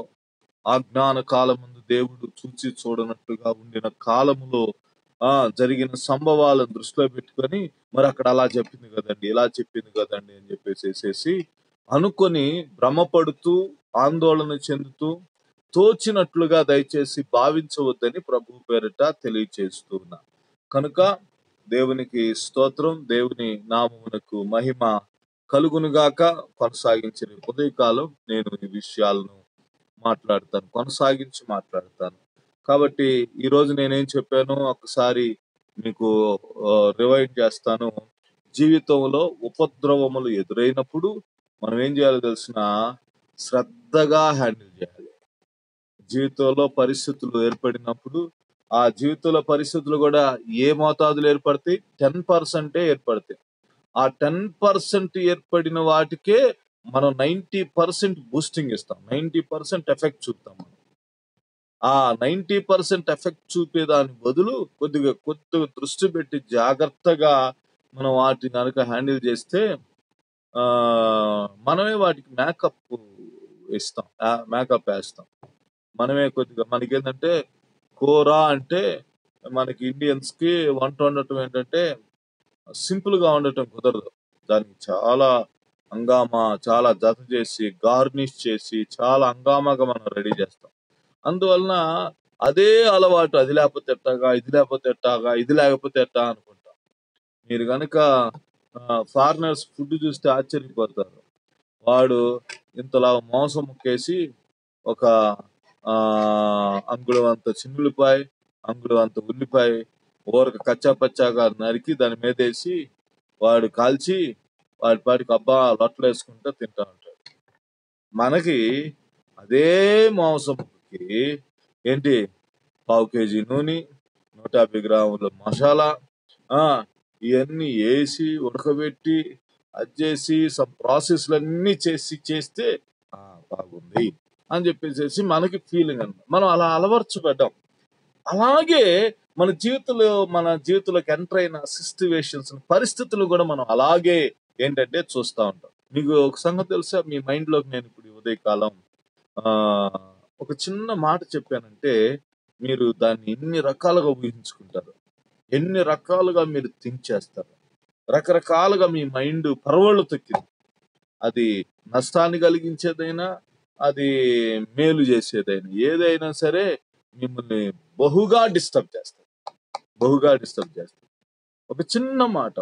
అజ్ఞాన కాలముందు దేవుడు చూచి చూడనట్టుగా ఉండిన కాలములో జరిగిన సంభవాలను దృష్టిలో పెట్టుకొని మరి అక్కడ అలా చెప్పింది కదండి, ఇలా చెప్పింది కదండి అని చెప్పేసి అనుకొని భ్రమపడుతూ ఆందోళన చెందుతూ తోచినట్లుగా దయచేసి భావించవద్దని ప్రభు పేరిట తెలియచేస్తున్నా. కనుక దేవునికి స్తోత్రం, దేవుని నామమునకు మహిమ కలుగునుగాక. కొనసాగించిన ఉదయకాలం నేను ఈ విషయాలను కొనసాగించి మాట్లాడతాను. కాబట్టి ఈరోజు నేనేం చెప్పానో ఒకసారి మీకు రివైండ్ చేస్తాను. జీవితంలో ఉపద్రవములు ఎదురైనప్పుడు మనం ఏం చేయాలో తెలిసిన శ్రద్ధగా హ్యాండిల్ చేయాలి. జీవితంలో పరిస్థితులు ఏర్పడినప్పుడు ఆ జీవితంలో పరిస్థితులు కూడా ఏ మోతాదులు ఏర్పడతాయి? 10% ఏర్పడతాయి. ఆ 10% ఏర్పడిన వాటికే మనం 90% బూస్టింగ్ ఇస్తాం, 90% ఎఫెక్ట్ చూపుతాం. ఆ 90% ఎఫెక్ట్ చూపేదాని బదులు కొద్దిగా దృష్టి పెట్టి జాగ్రత్తగా మనం వాటిని కనుక హ్యాండిల్ చేస్తే మనమే వాటికి మేకప్ వేస్తాం. మనమే కొద్దిగా మనకేంటంటే కూర అంటే మనకి ఇండియన్స్ కి వంట వండటం ఏంటంటే సింపుల్ గా ఉండటం కుదరదు. దానికి చాలా హంగామా, చాలా జత చేసి గార్నిష్ చేసి చాలా హంగామాగా మనం రెడీ చేస్తాం. అందువలన అదే అలవాటు, అది లేకపోతే ఎట్టాగా, ఇది లేకపోతే ఎట్టాగా, ఇది లేకపోతే ఎట్టా అనుకుంటాం. మీరు కనుక ఫారినర్స్ ఫుడ్ చూస్తే ఆశ్చర్యపోతారు. వాడు ఇంతలా మాంసం ముక్కేసి ఒక అంగుళం అంత చిన్నులపాయ, అంగుళం అంత ఉల్లిపాయ ఊరక కచ్చా పచ్చాగా నరికి దాని మీద వేసి వాడు కాల్చి వాడి పాటికి లొట్టలు వేసుకుంటూ తింటా ఉంటాడు. మనకి అదే మాంసంకి ఏంటి 1/2 kg నూనె, 150 గ్రాముల మసాలా, ఇవన్నీ వేసి ఉడకబెట్టి అది చేసి సమ్ ప్రాసెస్లన్నీ చేస్తే బాగుంది అని చెప్పేసి మనకి ఫీలింగ్ అన్నమాట. మనం అలా అలవర్చబడ్డాం. అలాగే మన జీవితంలోకి ఎంటర్ అయిన సిచ్యువేషన్స్, పరిస్థితులు కూడా మనం అలాగే ఏంటంటే చూస్తూ ఉంటాం. మీకు ఒక సంగతి తెలుసా? మీ మైండ్ లోకి నేను ఇప్పుడు ఉదయకాలం ఒక చిన్న మాట చెప్పానంటే మీరు దాన్ని ఎన్ని రకాలుగా ఊహించుకుంటారు, ఎన్ని రకాలుగా మీరు థింక్ చేస్తారు. రకరకాలుగా మీ మైండ్ పరవళ్ళు తొక్కింది. అది నష్టాన్ని కలిగించేదైనా, అది మేలు చేసేదైనా, ఏదైనా సరే మిమ్మల్ని బహుగా డిస్టర్బ్ చేస్తారు. ఒక చిన్న మాట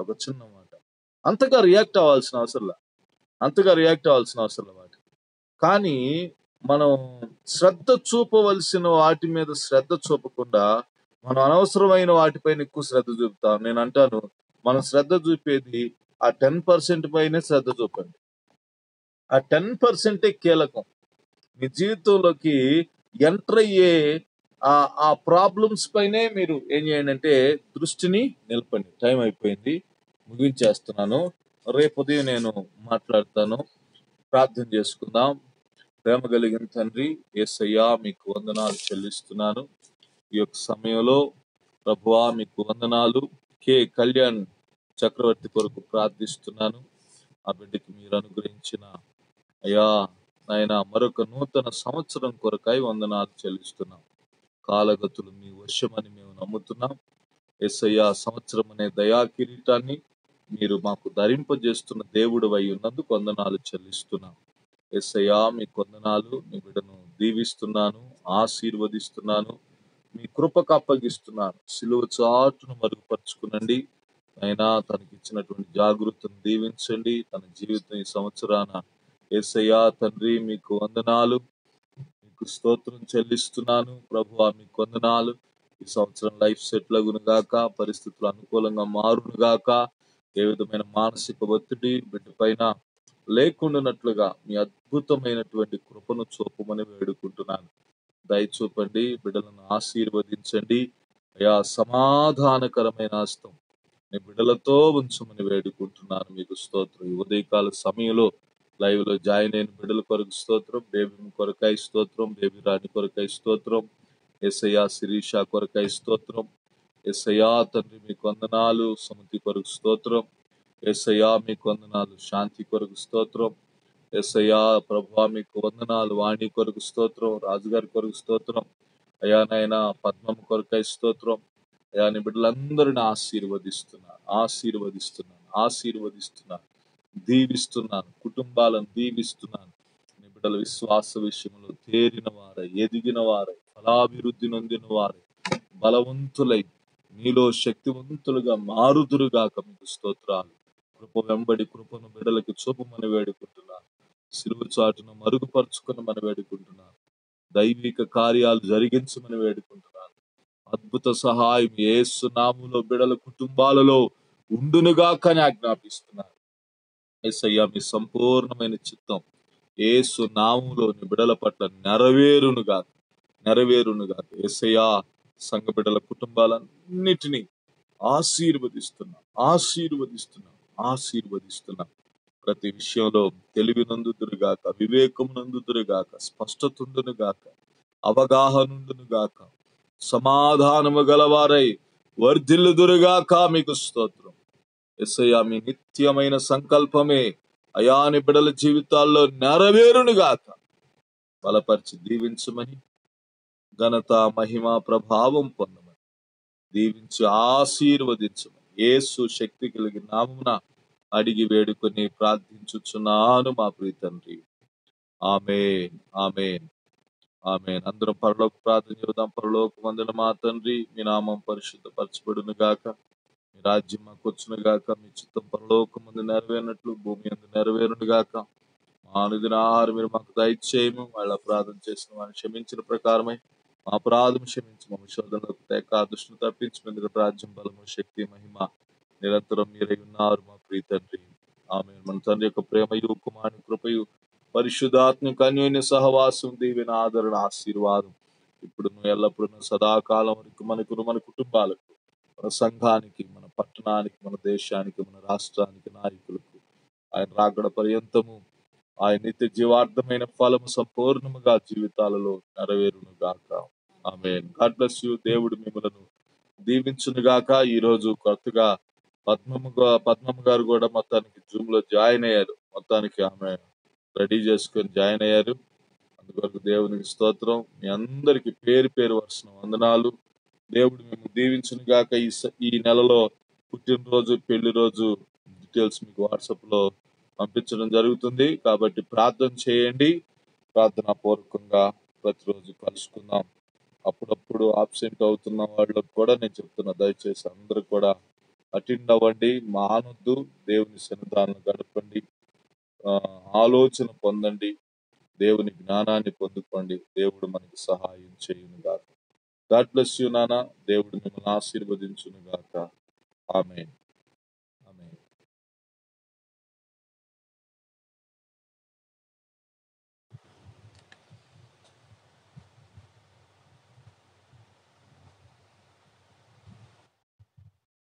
అంతగా రియాక్ట్ అవ్వాల్సిన అవసరం వాటి. కానీ మనం శ్రద్ధ చూపవలసిన వాటి మీద శ్రద్ధ చూపకుండా మనం అనవసరమైన వాటిపైన ఎక్కువ శ్రద్ధ చూపుతాం. నేను అంటాను, మనం శ్రద్ధ చూపేది ఆ 10% పైనే శ్రద్ధ చూపండి. ఆ 10% కీలకం. మీ జీవితంలోకి ఎంటర్ అయ్యే ఆ ప్రాబ్లమ్స్ పైనే మీరు ఏం చేయండి అంటే దృష్టిని నిలపండి. టైం అయిపోయింది, ముగించేస్తున్నాను. రేపు ఉదయం నేను మాట్లాడతాను. ప్రార్థన చేసుకుందాం. ప్రేమ కలిగిన తండ్రి యేసయ్యా, మీకు వందనాలు చెల్లిస్తున్నాను. ఈ యొక్క సమయంలో ప్రభువా మీకు వందనాలు. కళ్యాణ్ చక్రవర్తి కొరకు ప్రార్థిస్తున్నాను. ఆ బిడ్డకి మీరు అనుగ్రహించిన అయ్యా నాయన మరొక నూతన సంవత్సరం కొరకై వందనాలు చెల్లిస్తున్నాం. కాలగతులు మీ వశమని మేము నమ్ముతున్నాం. యేసయ్య, సంవత్సరం అనే దయా కిరీటాన్ని మీరు మాకు ధరింపజేస్తున్న దేవుడు అయి ఉన్నందుకు వందనాలు చెల్లిస్తున్నాం. యేసయ్య, మీ వందనాలు. మీ బిడ్డను దీవిస్తున్నాను, ఆశీర్వదిస్తున్నాను, మీ కృపకు అప్పగిస్తున్నాను. సిలువ చాటును మరుగుపరుచుకునండి అయినా తనకి ఇచ్చినటువంటి జాగృతిని దీవించండి. తన జీవితం ఈ సంవత్సరాన యేసయ్య తండ్రి మీకు వందనాలు, మీకు స్తోత్రం చెల్లిస్తున్నాను. ప్రభువా మీకు వందనాలు. ఈ సంవత్సరం లైఫ్ సెటిల్ అగును గాక, పరిస్థితులు అనుకూలంగా మారును గాక, ఏ విధమైన మానసిక ఒత్తిడి బిడ్డ పైన లేకుండానట్లుగా మీ అద్భుతమైనటువంటి కృపను చూపమని వేడుకుంటున్నాను. దయచూపండి, బిడ్డలను ఆశీర్వదించండి అయా. సమాధానకరమైన హస్తం నీ బిడ్డలతో ఉంచమని వేడుకుంటున్నాను. మీకు స్తోత్రం. ఈ ఉదయకాల సమయంలో లైవ్ లో జాయిన్ అయిన బిడ్డల కొరకు స్తోత్రం, బేబీ కొరకాయ స్తోత్రం, బేబీ రాణి కొరకాయ స్తోత్రం, యేసయ్య శిరీష కొరకాయ స్తోత్రం, యేసయ్య తండ్రి మీకు వందనాలు. సుమతి కొరకు స్తోత్రం, యేసయ్య మీకు వందనాలు. శాంతి కొరకు స్తోత్రం, యేసయ్య ప్రభువా మీకు వందనాలు. వాణి కొరకు స్తోత్రం, రాజుగారి కొరకు స్తోత్రం అయా. నాయనా పద్మం కొరకాయ స్తోత్రం అయా. నీ బిడ్డలందరిని ఆశీర్వదిస్తున్నాను, దీవిస్తున్నాను, కుటుంబాలను దీవిస్తున్నాను. నీ బిడ్డల విశ్వాస విషయంలో తేరిన వారై, ఎదిగిన వారై, ఫలాభివృద్ధి నొందిన వారై, బలవంతులై, నీలో శక్తివంతులుగా మారుదురుగాక. మీకు స్తోత్రాలు. కృప వెంబడి కృపను బిడ్డలకి చూపమని వేడుకుంటున్నాను. సిలువ చాటును మరుగుపరుచుకుని వేడుకుంటున్నాను. దైవిక కార్యాలు జరిగించమని వేడుకుంటున్నాను. అద్భుత సహాయం యేసు నామములో బిడ్డల కుటుంబాలలో ఉండునుగాక అని ఆజ్ఞాపిస్తున్నాను. యేసయ్య మీ సంపూర్ణమైన చిత్తం యేసు నామములోని బిడ్డల పట్ల నెరవేరునుగాక. యేసయ్య సంఘ బిడ్డల కుటుంబాలన్నిటినీ ఆశీర్వదిస్తున్నాం. ప్రతి విషయంలో తెలివి నందుదురుగాక, వివేకం నందుదురుగాక, స్పష్టతుండునుగాక, అవగాహనుండునుగాక, సమాధానము గలవారై వర్ధిల్లుదురుగాక. మీకు స్తోత్రం. యేసయ్య మీ నిత్యమైన సంకల్పమే అయాని బిడల జీవితాల్లో నెరవేరునుగాక. బలపరిచి దీవించమని, ఘనత మహిమ ప్రభావం పొందమని, దీవించి ఆశీర్వదించమని యేసు శక్తి కలిగిన నామమున అడిగి వేడుకొని ప్రార్థించుచున్నాను మా ప్రియ తండ్రి. ఆమేన్, ఆమేన్, ఆమేన్. అందరం పరలోక ప్రార్థన చేద్దాం. పరలోకమందున మా తండ్రి, మీ నామం పరిశుద్ధపరచబడును గాక, మీ రాజ్యం మాకు వచ్చును గాక, మీ చిత్తం పరలోకమందు నెరవేరినట్లు భూమి యందు నెరవేరును గాక. మా అనుదిన ఆహారం మీరు మాకు దయచేయము. వాళ్ళ ప్రార్థన చేసిన వారిని క్షమించిన ప్రకారమై మా అపరాధం క్షమించి మా శోధనలకు తేక దుష్టును తప్పించి ఎందుకు రాజ్యం, బలము, శక్తి, మహిమ నిరంతరం మీరై ఉన్నారు మా ప్రియ తండ్రి. ఆమేన్. మన తండ్రి యొక్క ప్రేమయు, కుమారుని కృపయు, పరిశుద్ధాత్మక అన్యోన్య సహవాసం, దీవెన, ఆదరణ, ఆశీర్వాదం ఇప్పుడు ఎల్లప్పుడూ సదాకాలం వరకు మనకు, మన కుటుంబాలకు, మన సంఘానికి, మన పట్టణానికి, మన దేశానికి, మన రాష్ట్రానికి, నాయకులకు ఆయన రాకడ పర్యంతము ఆయన నిత్య జీవార్థమైన ఫలము సంపూర్ణముగా జీవితాలలో నెరవేరును గాక. ఆమేన్. God bless you. దేవుడు మిమ్మలను దీవించును గాక. ఈ రోజు కొత్తగా పద్మమ్మ గారు కూడా మొత్తానికి జూమ్ లో జాయిన్ అయ్యారు. మొత్తానికి ఆమె రెడీ చేసుకొని జాయిన్ అయ్యారు. అందువరకు దేవునికి స్తోత్రం. మీ అందరికి పేరు పేరు వరుసన వందనాలు. దేవుడు మేము దీవించును గాక. ఈ నెలలో పుట్టినరోజు, పెళ్లి రోజు డీటెయిల్స్ మీకు వాట్సాప్ లో పంపించడం జరుగుతుంది. కాబట్టి ప్రార్థన చేయండి. ప్రార్థనా పూర్వకంగా ప్రతిరోజు కలుసుకుందాం. అప్పుడప్పుడు ఆబ్సెంట్ అవుతున్న వాళ్ళకు కూడా నేను చెప్తున్నా, దయచేసి అందరూ కూడా అటెండ్ అవ్వండి, మానొద్దు. దేవుని సన్నిధానం గడపండి, ఆలోచన పొందండి, దేవుని జ్ఞానాన్ని పొందుకోండి. దేవుడు మనకి సహాయం చేయును గాక. గాడ్ బ్లెస్ యు నాన్న. దేవుడు మిమ్మల్ని ఆశీర్వదించును గాక. ఆమేన్.